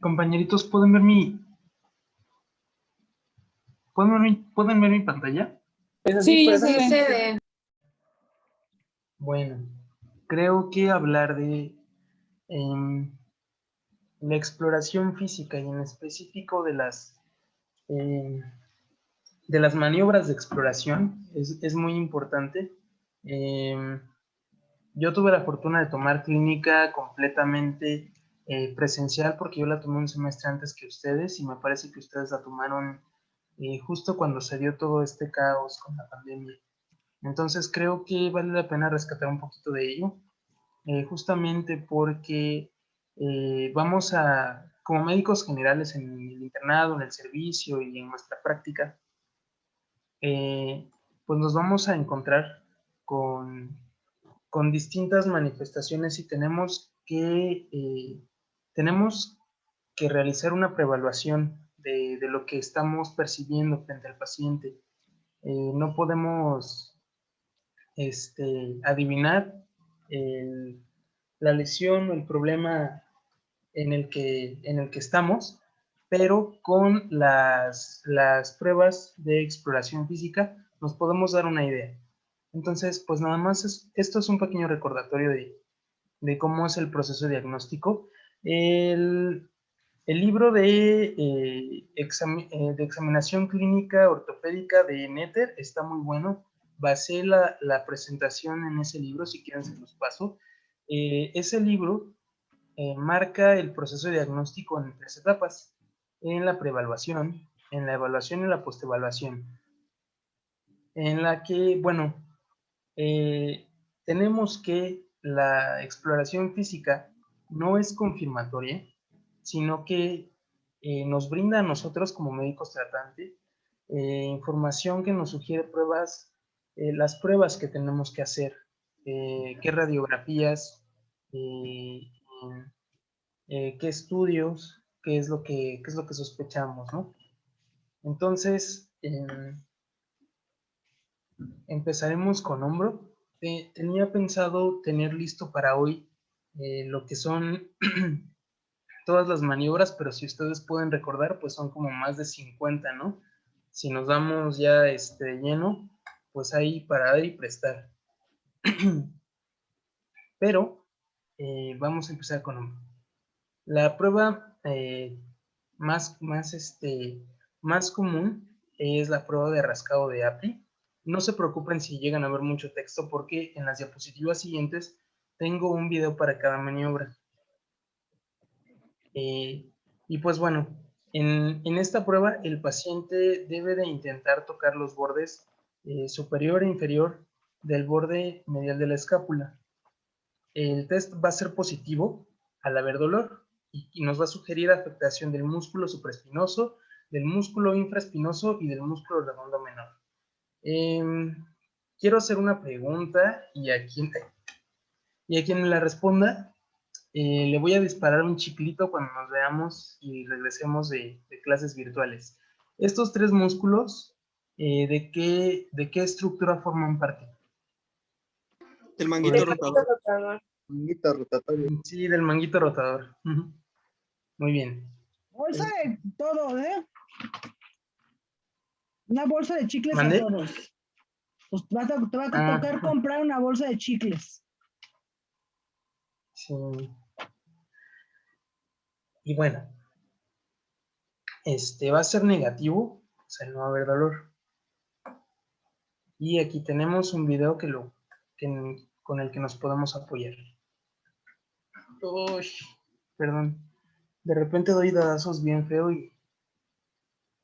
Compañeritos, ¿pueden ver mi pantalla? Sí, ya se Sí ve. se ve. Bueno, creo que hablar de la exploración física y en específico em, de las maniobras de exploración es muy importante. Yo tuve la fortuna de tomar clínica completamente presencial porque yo la tomé un semestre antes que ustedes y me parece que ustedes la tomaron justo cuando se dio todo este caos con la pandemia. Entonces creo que vale la pena rescatar un poquito de ello, justamente porque vamos a, como médicos generales en el internado, en el servicio y en nuestra práctica, pues nos vamos a encontrar con distintas manifestaciones y tenemos que realizar una preevaluación de lo que estamos percibiendo frente al paciente. No podemos adivinar la lesión o el problema en el que estamos, pero con las pruebas de exploración física nos podemos dar una idea. Entonces, pues nada más, esto es un pequeño recordatorio de cómo es el proceso diagnóstico. El libro de examinación clínica ortopédica de Netter está muy bueno. Basé la presentación en ese libro, si quieren se los paso. Ese libro marca el proceso diagnóstico en 3 etapas: en la preevaluación, en la evaluación y la postevaluación. En la que, bueno, tenemos que la exploración física no es confirmatoria, sino que nos brinda a nosotros como médicos tratantes información que nos sugiere pruebas, las pruebas que tenemos que hacer, qué radiografías, eh, qué estudios, qué es lo que sospechamos, ¿no? Entonces, empezaremos con hombro. Tenía pensado tener listo para hoy lo que son todas las maniobras, pero si ustedes pueden recordar, pues son como más de 50, ¿no? Si nos damos ya de lleno, pues hay para dar y prestar. Pero vamos a empezar con hombro. La prueba más común es la prueba de rascado de API. No se preocupen si llegan a ver mucho texto porque en las diapositivas siguientes tengo un video para cada maniobra. Y pues bueno, en esta prueba el paciente debe de intentar tocar los bordes superior e inferior del borde medial de la escápula. El test va a ser positivo al haber dolor y nos va a sugerir afectación del músculo supraespinoso, del músculo infraespinoso y del músculo redondo menor. Quiero hacer una pregunta y a quien me la responda, le voy a disparar un chiclito cuando nos veamos y regresemos de clases virtuales. Estos 3 músculos, ¿de qué estructura forman parte? El manguito rotador. Manguito rotatorio. Sí, del manguito rotador. Muy bien. Bolsa de todo, ¿eh? Una bolsa de chicles ¿Mande? a todos. Pues te va a tocar comprar una bolsa de chicles. Sí. Y bueno, va a ser negativo, o sea, no va a haber dolor. Y aquí tenemos un video con el que nos podemos apoyar. Uy, perdón. De repente doy dadazos bien feo y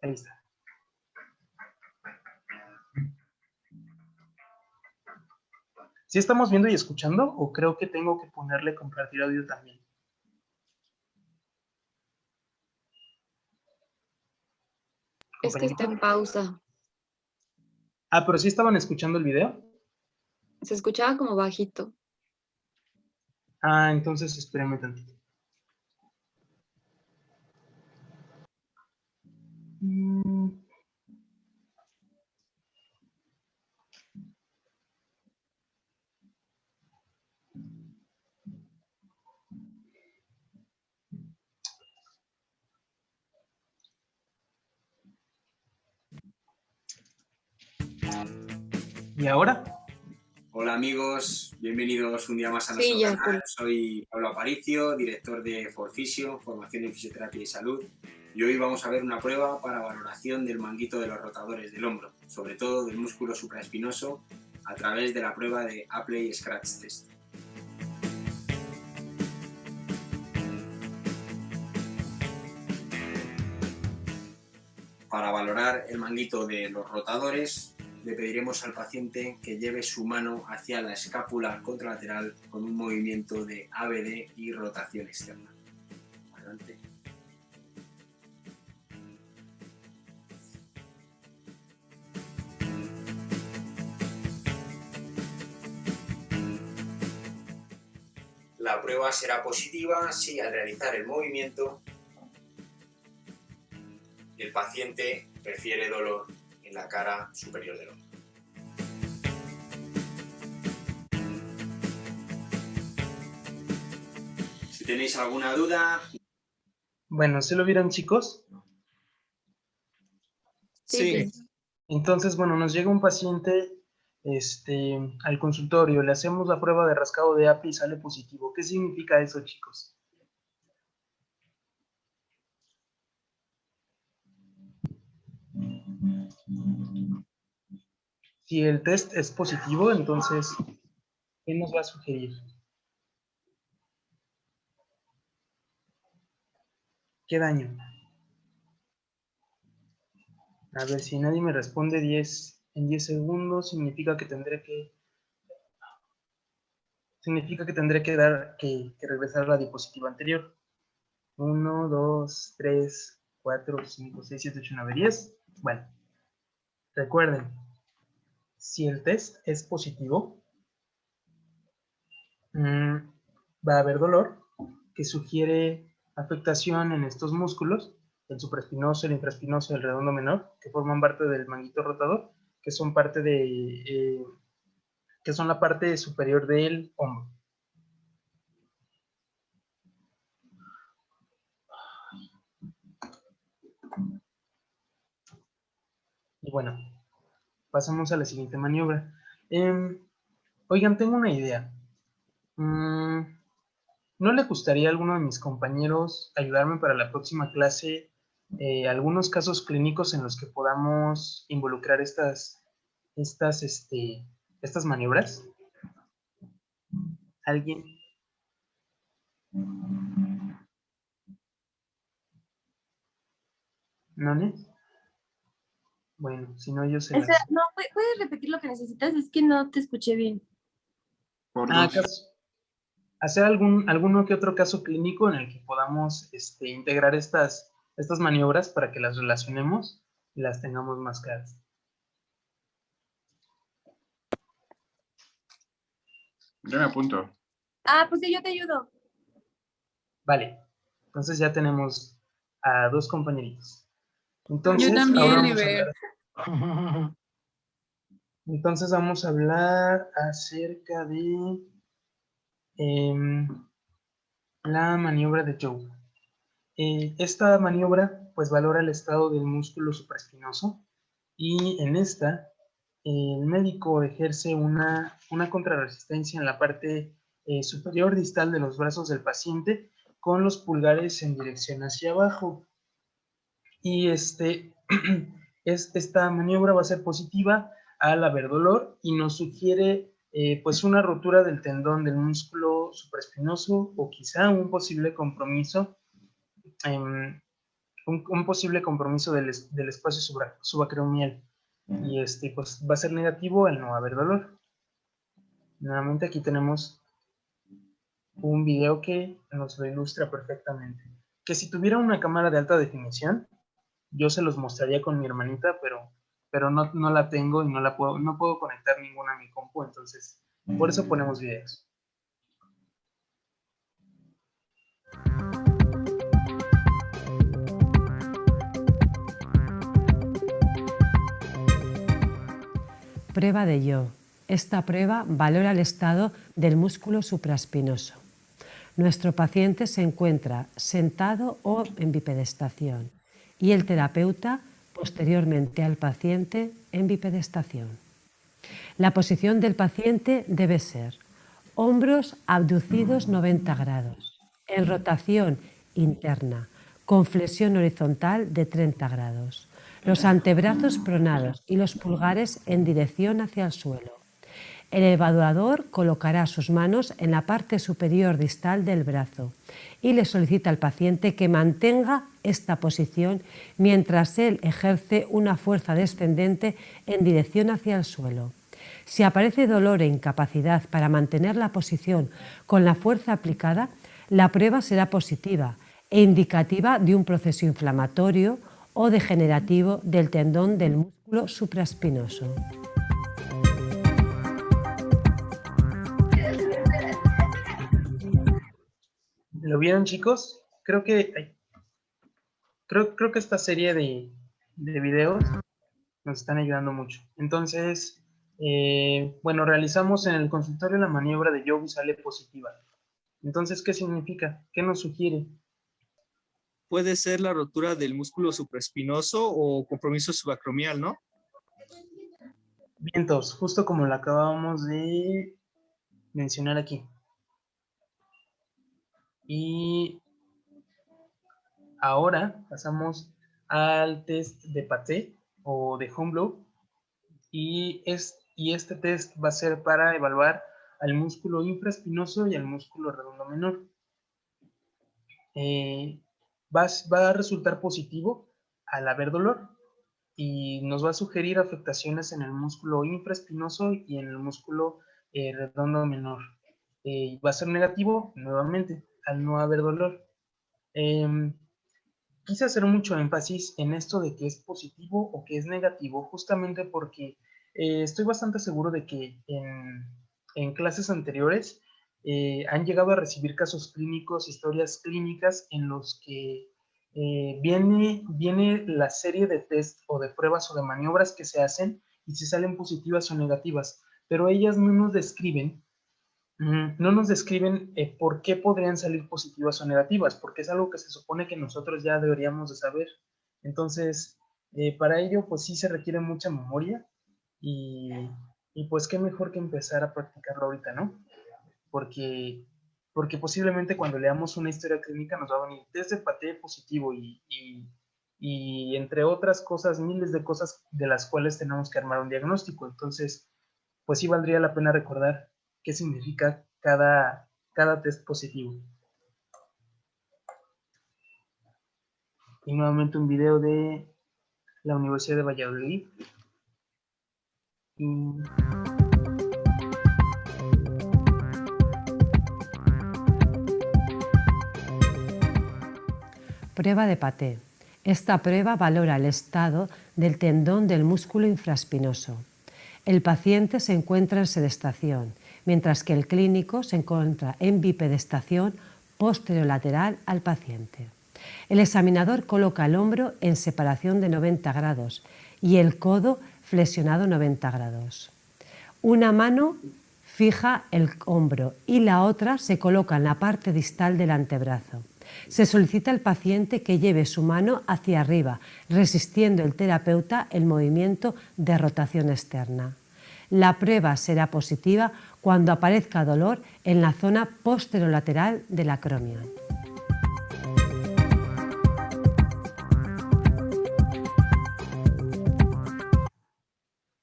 ahí está. ¿Sí estamos viendo y escuchando o creo que tengo que ponerle compartir audio también? Es que está en pausa. Pero ¿sí estaban escuchando el video? Se escuchaba como bajito. Entonces espérenme tantito. ¿Y ahora? Hola amigos, bienvenidos un día más a Sí, nuestro ya, canal. Soy Pablo Aparicio, director de Forfisio, Formación en Fisioterapia y Salud. Y hoy vamos a ver una prueba para valoración del manguito de los rotadores del hombro, sobre todo del músculo supraespinoso, a través de la prueba de Apley Scratch Test. Para valorar el manguito de los rotadores, le pediremos al paciente que lleve su mano hacia la escápula contralateral con un movimiento de ABD y rotación externa. Adelante. La prueba será positiva si al realizar el movimiento el paciente refiere dolor en la cara superior del hombro. Si tenéis alguna duda... Bueno, ¿se lo vieron, chicos? Sí. Entonces, bueno, nos llega un paciente al consultorio, le hacemos la prueba de rascado de API y sale positivo. ¿Qué significa eso, chicos? Si el test es positivo, entonces, ¿qué nos va a sugerir? ¿Qué daño? A ver, si nadie me responde en 10 segundos, significa que tendré que regresar a la diapositiva anterior. 1, 2, 3, 4, 5, 6, 7, 8, 9, 10. Bueno, recuerden, si el test es positivo, va a haber dolor que sugiere afectación en estos músculos, el supraespinoso, el infraespinoso y el redondo menor, que forman parte del manguito rotador, que son la parte superior del hombro. Y bueno, pasamos a la siguiente maniobra. Oigan, tengo una idea. ¿No le gustaría a alguno de mis compañeros ayudarme para la próxima clase algunos casos clínicos en los que podamos involucrar estas maniobras? ¿Alguien? ¿No? Bueno, si no, yo se las... No, ¿puedes repetir lo que necesitas? Es que no te escuché bien. Hacer alguno que otro caso clínico en el que podamos integrar estas maniobras para que las relacionemos y las tengamos más claras. Yo me apunto. Pues sí, yo te ayudo. Vale, entonces ya tenemos a 2 compañeritos. Entonces, Yo también, ahora Liber. Entonces vamos a hablar acerca de la maniobra de Joe. Esta maniobra pues valora el estado del músculo supraespinoso y en esta el médico ejerce una contrarresistencia en la parte superior distal de los brazos del paciente con los pulgares en dirección hacia abajo. Y esta maniobra va a ser positiva al haber dolor y nos sugiere pues una rotura del tendón del músculo supraespinoso o quizá un posible compromiso del espacio subacromial. Y pues va a ser negativo al no haber dolor. Nuevamente aquí tenemos un video que nos lo ilustra perfectamente. Que si tuviera una cámara de alta definición, yo se los mostraría con mi hermanita, pero no la tengo y no puedo conectar ninguna a mi compu, entonces por eso ponemos videos. Prueba de Joe. Esta prueba valora el estado del músculo supraespinoso. Nuestro paciente se encuentra sentado o en bipedestación y el terapeuta posteriormente al paciente en bipedestación. La posición del paciente debe ser hombros abducidos 90 grados, en rotación interna, con flexión horizontal de 30 grados, los antebrazos pronados y los pulgares en dirección hacia el suelo. El evaluador colocará sus manos en la parte superior distal del brazo y le solicita al paciente que mantenga esta posición mientras él ejerce una fuerza descendente en dirección hacia el suelo. Si aparece dolor e incapacidad para mantener la posición con la fuerza aplicada, la prueba será positiva e indicativa de un proceso inflamatorio o degenerativo del tendón del músculo supraespinoso. ¿Lo vieron, chicos? Creo que esta serie de videos nos están ayudando mucho. Entonces, bueno, realizamos en el consultorio la maniobra de Yogo y sale positiva. Entonces, ¿qué significa? ¿Qué nos sugiere? Puede ser la rotura del músculo supraespinoso o compromiso subacromial, ¿no? Vientos, justo como lo acabamos de mencionar aquí. Y ahora pasamos al test de Paté o de Humboldt. Y este test va a ser para evaluar al músculo infraespinoso y al músculo redondo menor. Va a resultar positivo al haber dolor y nos va a sugerir afectaciones en el músculo infraespinoso y en el músculo redondo menor. Va a ser negativo nuevamente al no haber dolor. Quise hacer mucho énfasis en esto de que es positivo o que es negativo, justamente porque estoy bastante seguro de que en clases anteriores han llegado a recibir casos clínicos, historias clínicas en los que viene la serie de test o de pruebas o de maniobras que se hacen y si salen positivas o negativas, pero ellas no nos describen por qué podrían salir positivas o negativas, porque es algo que se supone que nosotros ya deberíamos de saber. Entonces, para ello, pues sí se requiere mucha memoria y pues qué mejor que empezar a practicarlo ahorita, ¿no? Porque posiblemente cuando leamos una historia clínica nos va a venir test de Paté positivo y entre otras cosas, miles de cosas de las cuales tenemos que armar un diagnóstico. Entonces, pues sí valdría la pena recordar qué significa cada test positivo. Y nuevamente un video de la Universidad de Valladolid. Prueba de Paté. Esta prueba valora el estado del tendón del músculo infraespinoso. El paciente se encuentra en sedestación, mientras que el clínico se encuentra en bipedestación posterolateral al paciente. El examinador coloca el hombro en separación de 90 grados y el codo flexionado 90 grados. Una mano fija el hombro y la otra se coloca en la parte distal del antebrazo. Se solicita al paciente que lleve su mano hacia arriba, resistiendo el terapeuta el movimiento de rotación externa. La prueba será positiva cuando aparezca dolor en la zona posterolateral del acromion.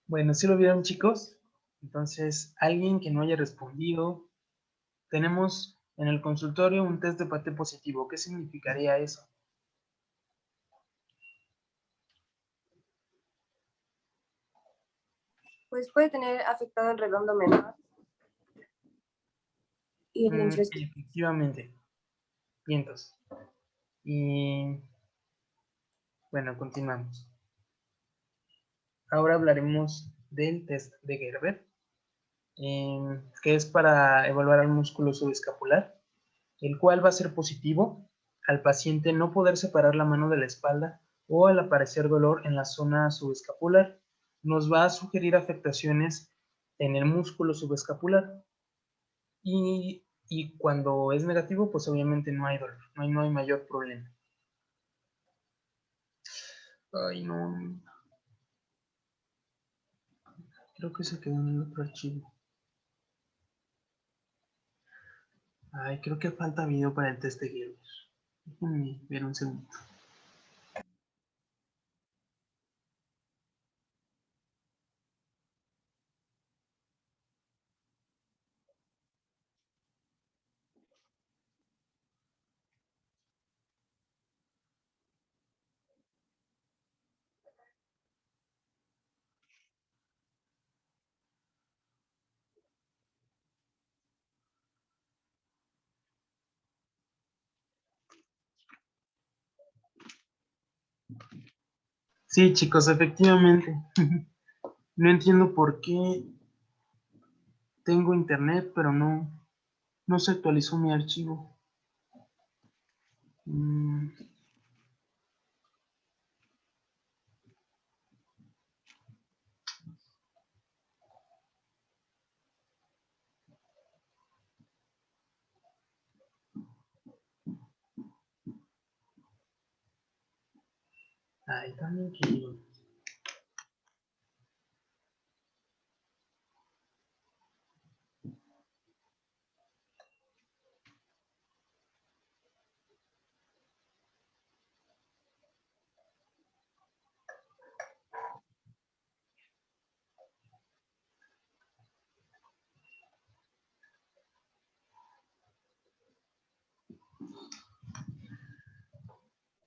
Bueno, ¿sí lo vieron, chicos? Entonces, alguien que no haya respondido, tenemos en el consultorio un test de Paté positivo. ¿Qué significaría eso? Pues puede tener afectado el redondo menor y el infraespinoso. Efectivamente. Vientos. Y bueno, continuamos. Ahora hablaremos del test de Gerber, que es para evaluar al músculo subescapular, el cual va a ser positivo al paciente no poder separar la mano de la espalda o al aparecer dolor en la zona subescapular. Nos va a sugerir afectaciones en el músculo subescapular y cuando es negativo, pues obviamente no hay dolor, no hay mayor problema. Ay, no. Creo que se quedó en el otro archivo. Ay, creo que falta video para el test de Gerber. Déjenme ver un segundo. Sí, chicos, efectivamente. No entiendo por qué tengo internet, pero no se actualizó mi archivo. Ay, también quiero.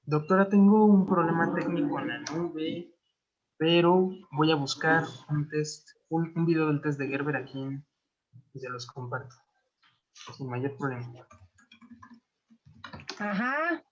Doctora, tengo un problema técnico en la nube, pero voy a buscar un video del test de Gerber aquí y se los comparto. Sin mayor problema. Ajá.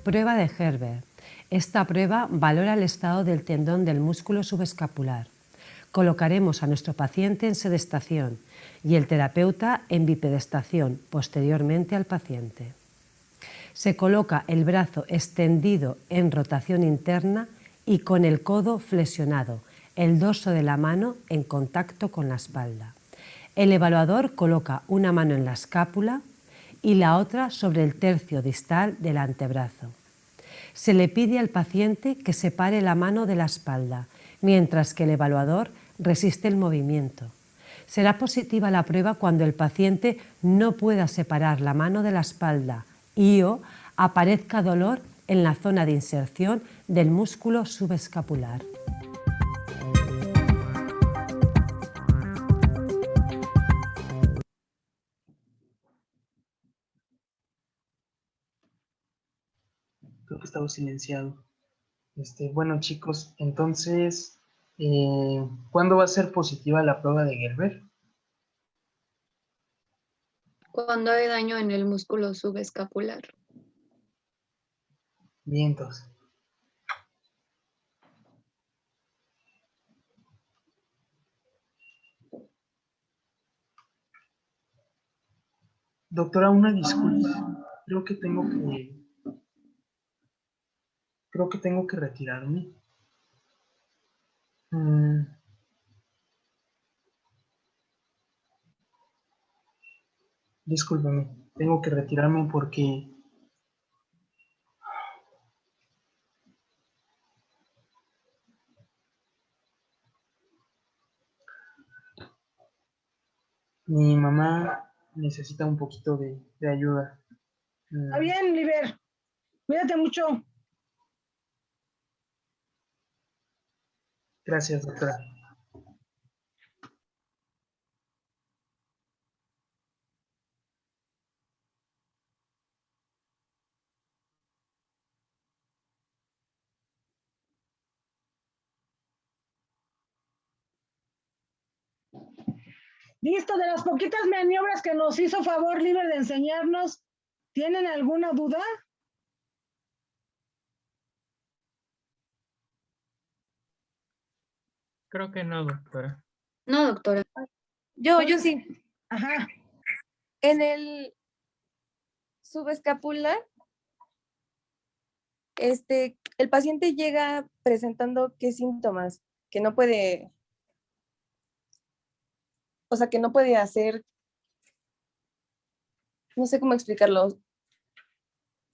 Prueba de Gerber. Esta prueba valora el estado del tendón del músculo subescapular. Colocaremos a nuestro paciente en sedestación y el terapeuta en bipedestación posteriormente al paciente. Se coloca el brazo extendido en rotación interna y con el codo flexionado, el dorso de la mano en contacto con la espalda. El evaluador coloca una mano en la escápula y la otra sobre el tercio distal del antebrazo. Se le pide al paciente que separe la mano de la espalda, mientras que el evaluador resiste el movimiento. Será positiva la prueba cuando el paciente no pueda separar la mano de la espalda y/o aparezca dolor en la zona de inserción del músculo subescapular. Creo que estaba silenciado. Bueno, chicos, entonces, ¿cuándo va a ser positiva la prueba de Gerber? Cuando hay daño en el músculo subescapular. Bien, entonces. Doctora, una disculpa. Creo que tengo que retirarme. Discúlpeme, tengo que retirarme porque mi mamá necesita un poquito de ayuda. Está bien, Liber. Cuídate mucho. Gracias, doctora. Listo, de las poquitas maniobras que nos hizo favor Liber de enseñarnos, ¿tienen alguna duda? Creo que no, doctora. No, doctora. Yo sí. Ajá. En el subescapular, el paciente llega presentando qué síntomas, que no puede, o sea, que no puede hacer, no sé cómo explicarlo.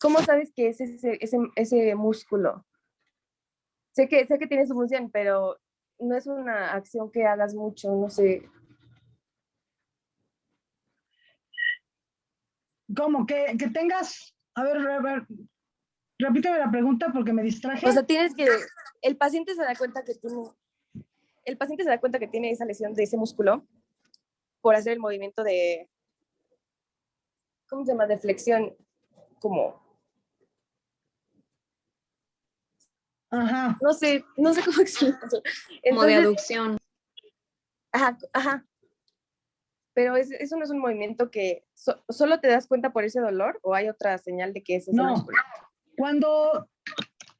¿Cómo sabes que es ese músculo? Sé que tiene su función, pero no es una acción que hagas mucho, no sé. Como que tengas, a ver, repíteme la pregunta porque me distraje. O sea, el paciente se da cuenta que tiene esa lesión de ese músculo por hacer el movimiento de, ¿cómo se llama? De flexión, como, ajá. no sé cómo explicarlo. Como de aducción. Ajá. Pero eso no es un movimiento que solo te das cuenta por ese dolor, o hay otra señal de que ese es el No. músculo. Cuando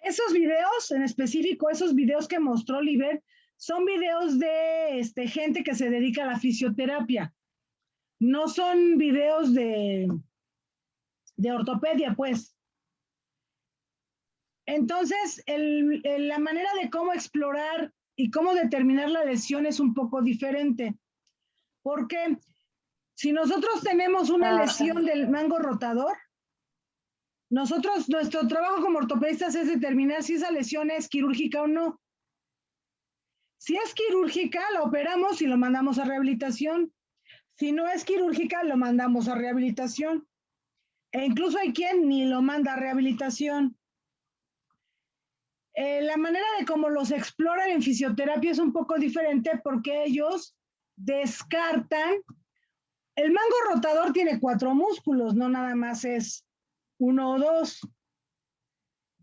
esos videos, en específico, esos videos que mostró Liber, son videos de gente que se dedica a la fisioterapia. No son videos de ortopedia, pues. Entonces, la manera de cómo explorar y cómo determinar la lesión es un poco diferente. Porque si nosotros tenemos una lesión del mango rotador, nuestro trabajo como ortopedistas es determinar si esa lesión es quirúrgica o no. Si es quirúrgica, la operamos y lo mandamos a rehabilitación. Si no es quirúrgica, lo mandamos a rehabilitación. E incluso hay quien ni lo manda a rehabilitación. La manera de cómo los exploran en fisioterapia es un poco diferente porque ellos descartan. El mango rotador tiene 4 músculos, no nada más es 1 o 2.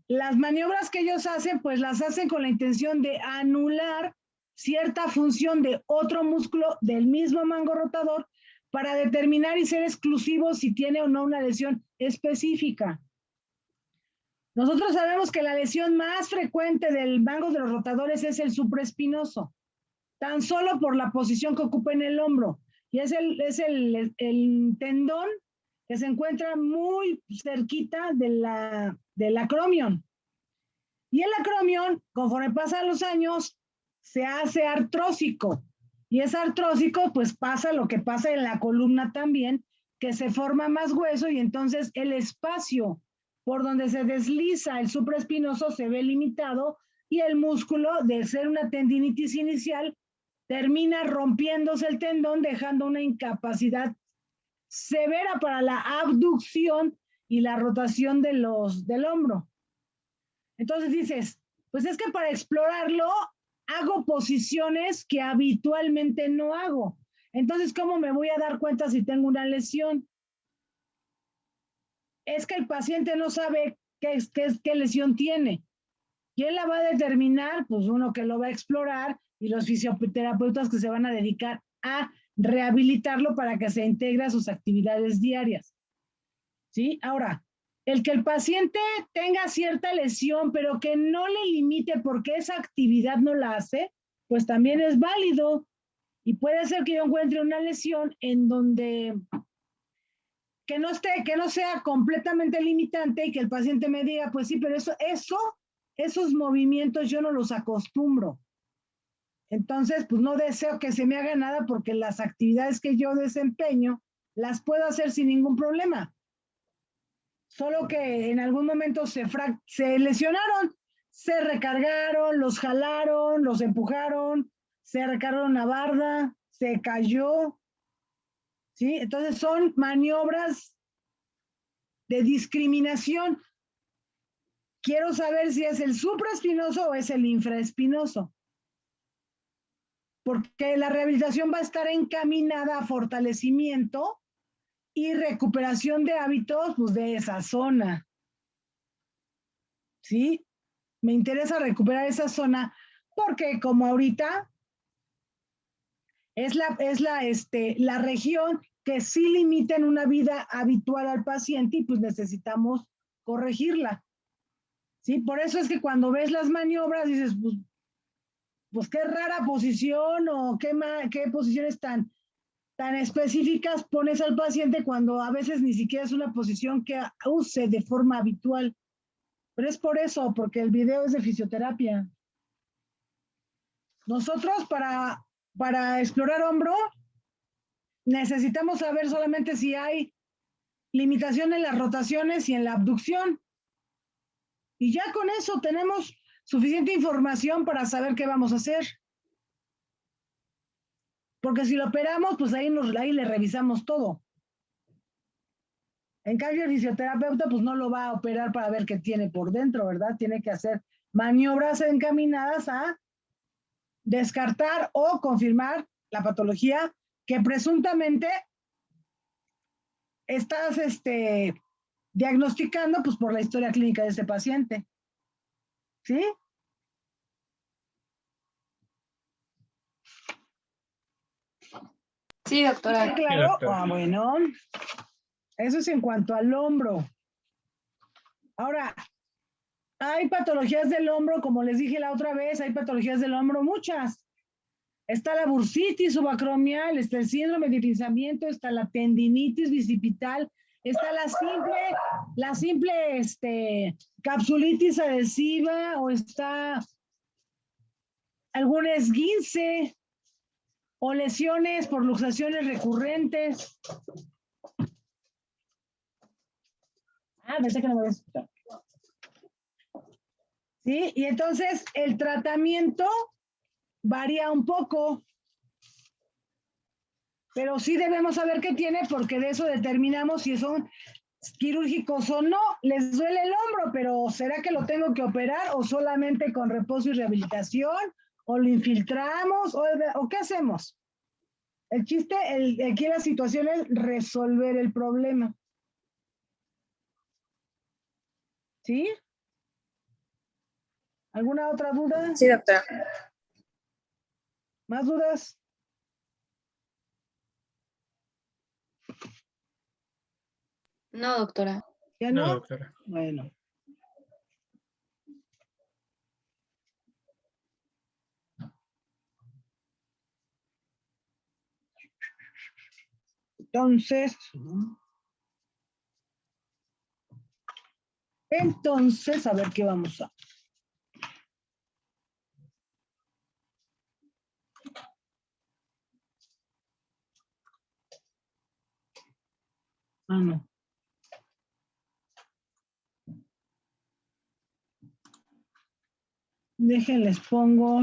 Las maniobras que ellos hacen, pues las hacen con la intención de anular cierta función de otro músculo del mismo mango rotador para determinar y ser exclusivos si tiene o no una lesión específica. Nosotros sabemos que la lesión más frecuente del mango de los rotadores es el supraespinoso, tan solo por la posición que ocupa en el hombro. Y es el tendón que se encuentra muy cerquita del acromion. Y el acromion, conforme pasan los años, se hace artrósico. Y es artrósico, pues pasa lo que pasa en la columna también, que se forma más hueso y entonces el espacio por donde se desliza el supraespinoso se ve limitado y el músculo, de ser una tendinitis inicial, termina rompiéndose el tendón, dejando una incapacidad severa para la abducción y la rotación del hombro. Entonces dices, pues es que para explorarlo hago posiciones que habitualmente no hago. Entonces, ¿cómo me voy a dar cuenta si tengo una lesión? Es que el paciente no sabe qué lesión tiene. ¿Quién la va a determinar? Pues uno que lo va a explorar y los fisioterapeutas que se van a dedicar a rehabilitarlo para que se integre a sus actividades diarias. ¿Sí? Ahora, el que el paciente tenga cierta lesión, pero que no le limite porque esa actividad no la hace, pues también es válido. Y puede ser que yo encuentre una lesión en donde que no sea completamente limitante y que el paciente me diga, pues sí, pero esos movimientos yo no los acostumbro. Entonces, pues no deseo que se me haga nada porque las actividades que yo desempeño las puedo hacer sin ningún problema. Solo que en algún momento se lesionaron, se recargaron, los jalaron, los empujaron, se recargaron una barda, se cayó. ¿Sí? Entonces son maniobras de discriminación. Quiero saber si es el supraespinoso o es el infraespinoso. Porque la rehabilitación va a estar encaminada a fortalecimiento y recuperación de hábitos, pues, de esa zona. ¿Sí? Me interesa recuperar esa zona porque como ahorita Es la región que sí limita en una vida habitual al paciente y pues necesitamos corregirla. ¿Sí? Por eso es que cuando ves las maniobras dices, pues qué rara posición o qué posiciones tan específicas pones al paciente cuando a veces ni siquiera es una posición que use de forma habitual. Pero es por eso, porque el video es de fisioterapia. Nosotros para explorar hombro necesitamos saber solamente si hay limitación en las rotaciones y en la abducción. Y ya con eso tenemos suficiente información para saber qué vamos a hacer. Porque si lo operamos, pues ahí le revisamos todo. En cambio, el fisioterapeuta pues no lo va a operar para ver qué tiene por dentro, ¿verdad? Tiene que hacer maniobras encaminadas a descartar o confirmar la patología que presuntamente estás diagnosticando pues por la historia clínica de ese paciente. ¿Sí? Sí, doctora. ¿Está claro? Bueno, eso es en cuanto al hombro. Ahora, hay patologías del hombro, como les dije la otra vez, hay patologías del hombro, muchas. Está la bursitis subacromial, está el síndrome de deslizamiento, está la tendinitis bicipital, está la simple capsulitis adhesiva o está algún esguince o lesiones por luxaciones recurrentes. Pensé que no me voy a escuchar. ¿Sí? Y entonces el tratamiento varía un poco, pero sí debemos saber qué tiene porque de eso determinamos si son quirúrgicos o no. Les duele el hombro, pero ¿será que lo tengo que operar o solamente con reposo y rehabilitación? ¿O lo infiltramos? ¿O qué hacemos? El chiste, aquí la situación es resolver el problema. ¿Sí? ¿Alguna otra duda? Sí, doctora. ¿Más dudas? No, doctora. ¿Ya no? No, doctora. Bueno. Entonces, a ver qué vamos a. No. Déjenles pongo.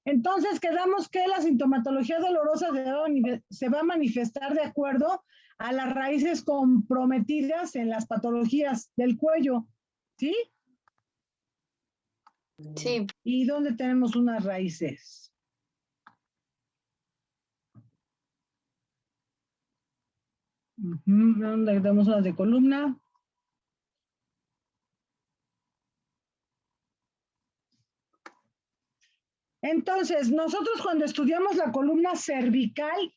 Entonces quedamos que la sintomatología dolorosa se va a manifestar de acuerdo a las raíces comprometidas en las patologías del cuello, ¿sí? Sí. ¿Y dónde tenemos unas raíces? ¿Dónde tenemos unas de columna? Entonces, nosotros cuando estudiamos la columna cervical,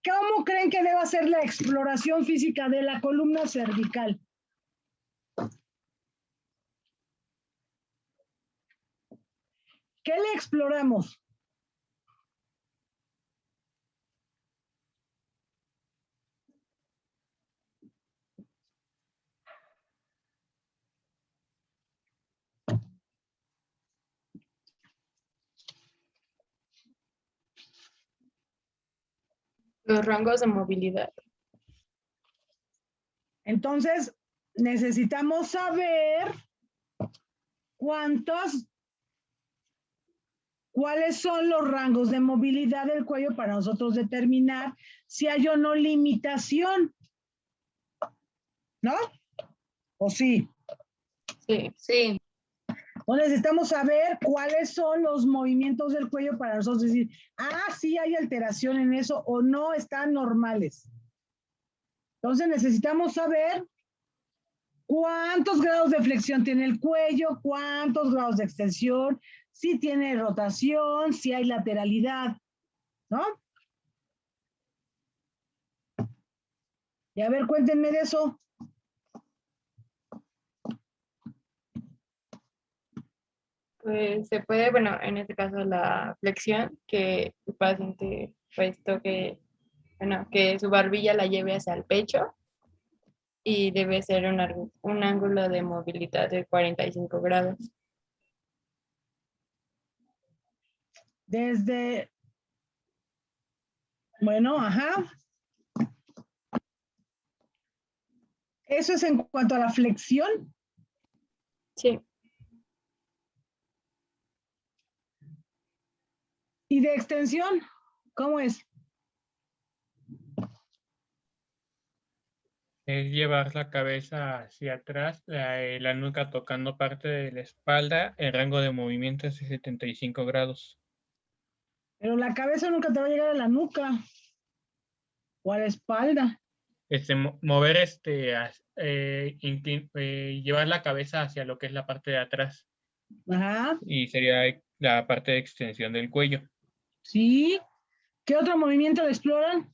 ¿cómo creen que deba ser la exploración física de la columna cervical? ¿Qué le exploramos? Los rangos de movilidad. Entonces, necesitamos saber cuáles son los rangos de movilidad del cuello para nosotros determinar si hay o no limitación. ¿No? ¿O sí? Sí. Sí. Necesitamos saber cuáles son los movimientos del cuello para nosotros decir, sí hay alteración en eso o no están normales. Entonces necesitamos saber cuántos grados de flexión tiene el cuello, cuántos grados de extensión, si tiene rotación, si hay lateralidad, ¿no? Y a ver, cuéntenme de eso. Pues se puede, bueno, en este caso la flexión, que el paciente pues toque, bueno, que su barbilla la lleve hacia el pecho y debe ser un ángulo de movilidad de 45 grados. Desde, bueno, ¿eso es en cuanto a la flexión? Sí. ¿Y de extensión? ¿Cómo es? Es llevar la cabeza hacia atrás, la nuca tocando parte de la espalda, el rango de movimiento es de 75 grados. Pero la cabeza nunca te va a llegar a la nuca o a la espalda. Mover, llevar la cabeza hacia lo que es la parte de atrás. Y sería la parte de extensión del cuello. Sí. ¿Qué otro movimiento le exploran?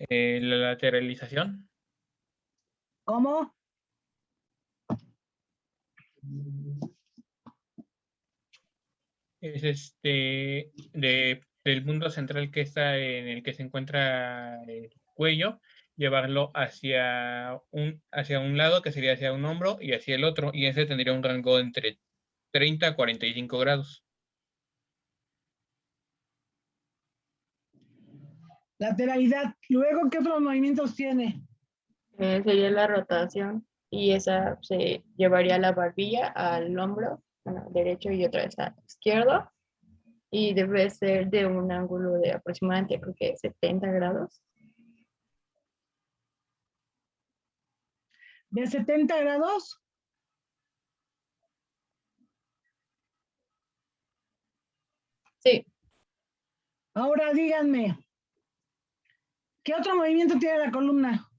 La lateralización. ¿Cómo? Es del mundo central que está en el que se encuentra el cuello, llevarlo hacia un lado, que sería hacia un hombro, y hacia el otro, y ese tendría un rango entre 30 a 45 grados. Lateralidad. Luego, ¿qué otros movimientos tiene? Sería la rotación y esa se llevaría la barbilla al hombro, bueno, derecho y otra vez al izquierdo, y debe ser de un ángulo de aproximadamente, creo que 70 grados. ¿De 70 grados? Sí. Ahora díganme, ¿qué otro movimiento tiene la columna?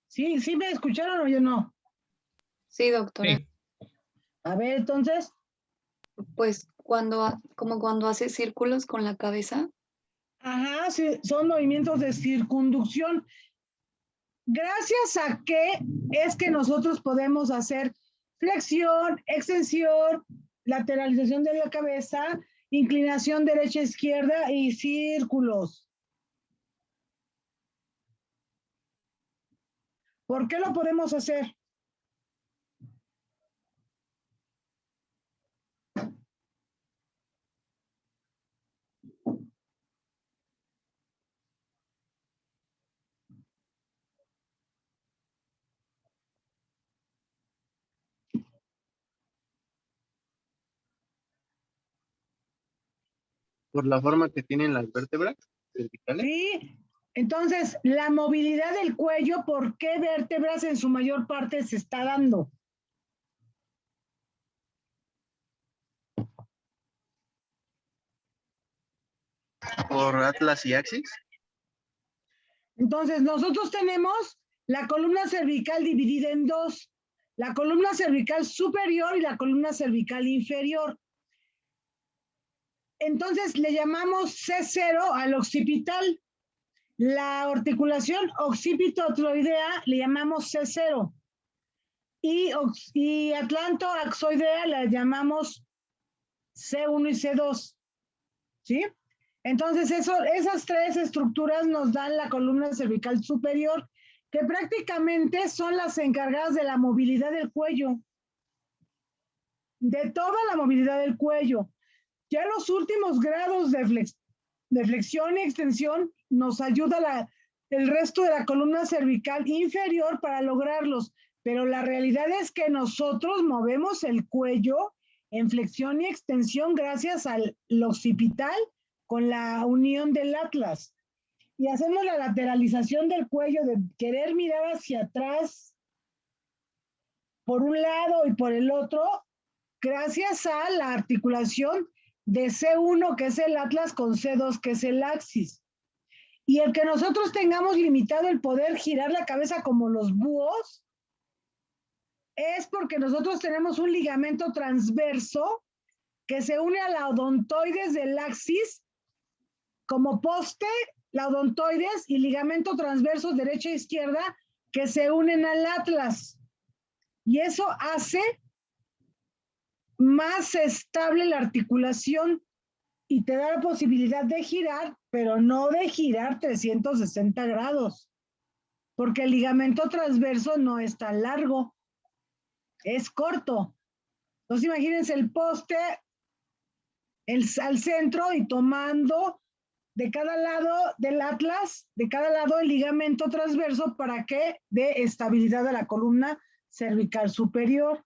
¿Sí me escucharon o yo no? Sí, doctora. Sí. A ver, entonces. Pues como cuando hace círculos con la cabeza. Sí, son movimientos de circunducción. Gracias a qué es que nosotros podemos hacer flexión, extensión, lateralización de la cabeza, inclinación derecha-izquierda y círculos. ¿Por qué lo podemos hacer? Por la forma que tienen las vértebras verticales. Sí, Entonces, la movilidad del cuello, ¿por qué vértebras en su mayor parte se está dando? Por Atlas y Axis. Entonces, nosotros tenemos la columna cervical dividida en dos, la columna cervical superior y la columna cervical inferior. Entonces, le llamamos C0 al occipital. La articulación occipito-atroidea le llamamos C0. Y atlanto-axoidea la llamamos C1 y C2. ¿Sí? Entonces, esas tres estructuras nos dan la columna cervical superior, que prácticamente son las encargadas de la movilidad del cuello. De toda la movilidad del cuello. Ya los últimos grados de flexión y extensión nos ayuda el resto de la columna cervical inferior para lograrlos, pero la realidad es que nosotros movemos el cuello en flexión y extensión gracias al occipital con la unión del atlas. Y hacemos la lateralización del cuello de querer mirar hacia atrás por un lado y por el otro, gracias a la articulación de C1, que es el atlas, con C2, que es el axis. Y el que nosotros tengamos limitado el poder girar la cabeza como los búhos es porque nosotros tenemos un ligamento transverso que se une a la odontoides del axis como poste, la odontoides y ligamento transverso derecha e izquierda que se unen al atlas. Y eso hace más estable la articulación y te da la posibilidad de girar, pero no de girar 360 grados, porque el ligamento transverso no es tan largo, es corto. Entonces imagínense el poste al centro y tomando de cada lado del atlas, de cada lado el ligamento transverso para que dé estabilidad a la columna cervical superior.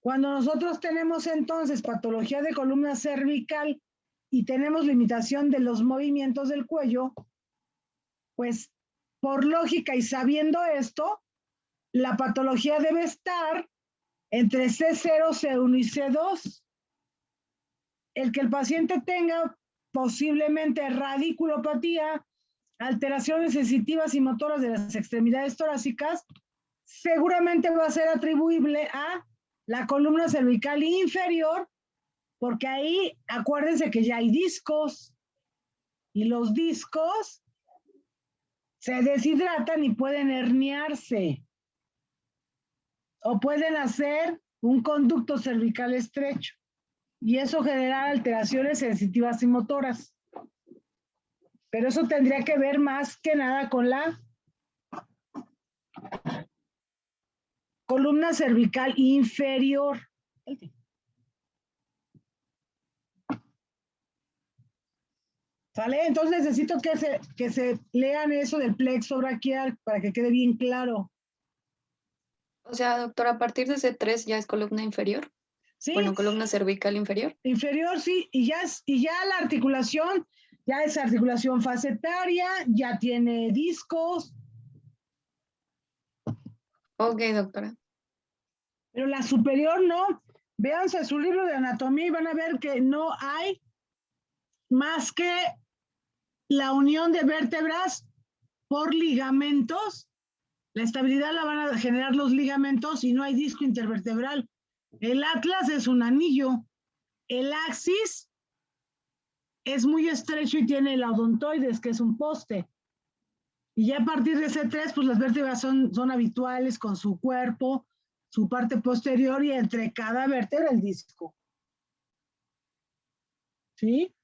Cuando nosotros tenemos entonces patología de columna cervical y tenemos limitación de los movimientos del cuello, pues por lógica y sabiendo esto, la patología debe estar entre C0, C1 y C2. El que el paciente tenga posiblemente radiculopatía, alteraciones sensitivas y motoras de las extremidades torácicas, seguramente va a ser atribuible a la columna cervical inferior, porque ahí acuérdense que ya hay discos y los discos se deshidratan y pueden herniarse o pueden hacer un conducto cervical estrecho y eso genera alteraciones sensitivas y motoras. Pero eso tendría que ver más que nada con la columna cervical inferior. ¿Sale? Entonces necesito que se lean eso del plexo braquial para que quede bien claro. O sea, doctora, a partir de C3 ya es columna inferior. Sí. Bueno, columna cervical inferior. Inferior, sí, y ya la articulación, ya es articulación facetaria, ya tiene discos. Ok, doctora. Pero la superior no. Véanse su libro de anatomía y van a ver que no hay más que la unión de vértebras por ligamentos. La estabilidad la van a generar los ligamentos y no hay disco intervertebral. El atlas es un anillo. El axis es muy estrecho y tiene el odontoides, que es un poste. Y ya a partir de C3, pues las vértebras son habituales con su cuerpo, su parte posterior y entre cada vértebra el disco. ¿Sí?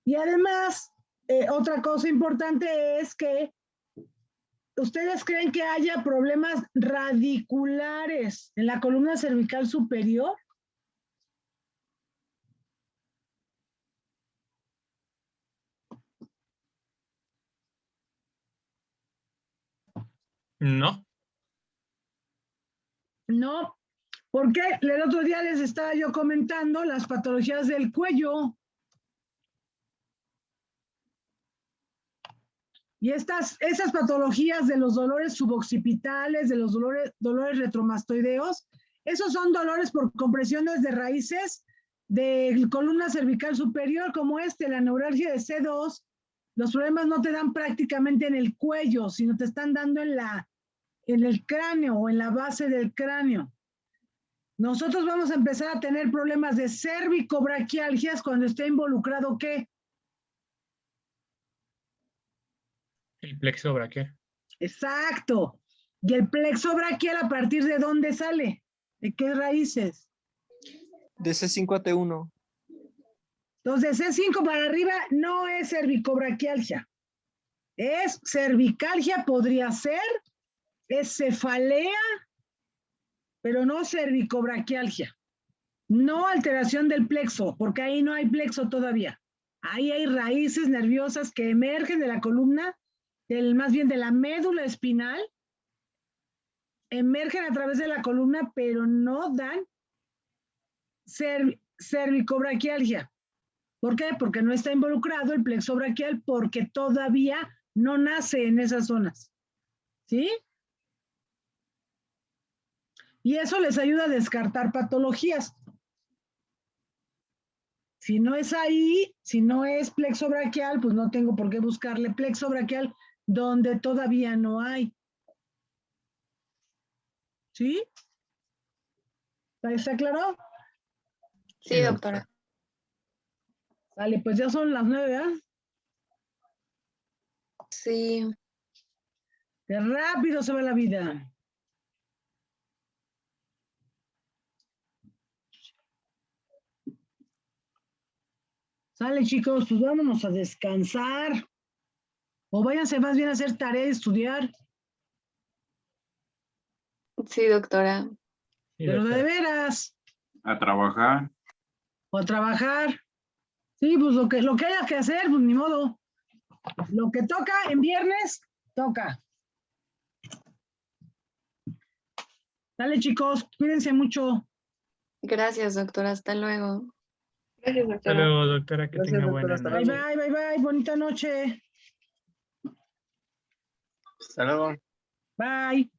Y además, otra cosa importante es que ¿ustedes creen que haya problemas radiculares en la columna cervical superior? No. No, porque el otro día les estaba yo comentando las patologías del cuello. Y esas patologías de los dolores suboccipitales, de los dolores retromastoideos, esos son dolores por compresiones de raíces de columna cervical superior, como la neuralgia de C2. Los problemas no te dan prácticamente en el cuello, sino te están dando en el cráneo o en la base del cráneo. Nosotros vamos a empezar a tener problemas de cervicobraquialgias cuando esté involucrado, ¿qué? El plexo braquial. Exacto. ¿Y el plexo braquial a partir de dónde sale? ¿De qué raíces? De C5 a T1. Entonces, C5 para arriba no es cervicobraquialgia. Es cervicalgia, podría ser, es cefalea, pero no cervicobraquialgia. No alteración del plexo, porque ahí no hay plexo todavía. Ahí hay raíces nerviosas que emergen de la columna, más bien de la médula espinal, emergen a través de la columna, pero no dan cervicobraquialgia. ¿Por qué? Porque no está involucrado el plexo braquial, porque todavía no nace en esas zonas. ¿Sí? Y eso les ayuda a descartar patologías. Si no es ahí, si no es plexo braquial, pues no tengo por qué buscarle plexo braquial donde todavía no hay. ¿Sí? ¿Está claro? Sí, doctora. Vale, pues ya son las 9, ¿verdad? Sí. Qué rápido se va la vida. Sale, chicos, pues vámonos a descansar. O váyanse más bien a hacer tarea y estudiar. Sí, doctora. Pero de veras. A trabajar. O a trabajar. Sí, pues lo que haya que hacer, pues ni modo. Lo que toca en viernes, toca. Dale, chicos, cuídense mucho. Gracias, doctora. Hasta luego. Gracias, Hasta luego, doctora. Que Gracias, tenga doctora, buena hasta noche. Bye, bye, bye, bye. Bonita noche. Hasta luego. Bye.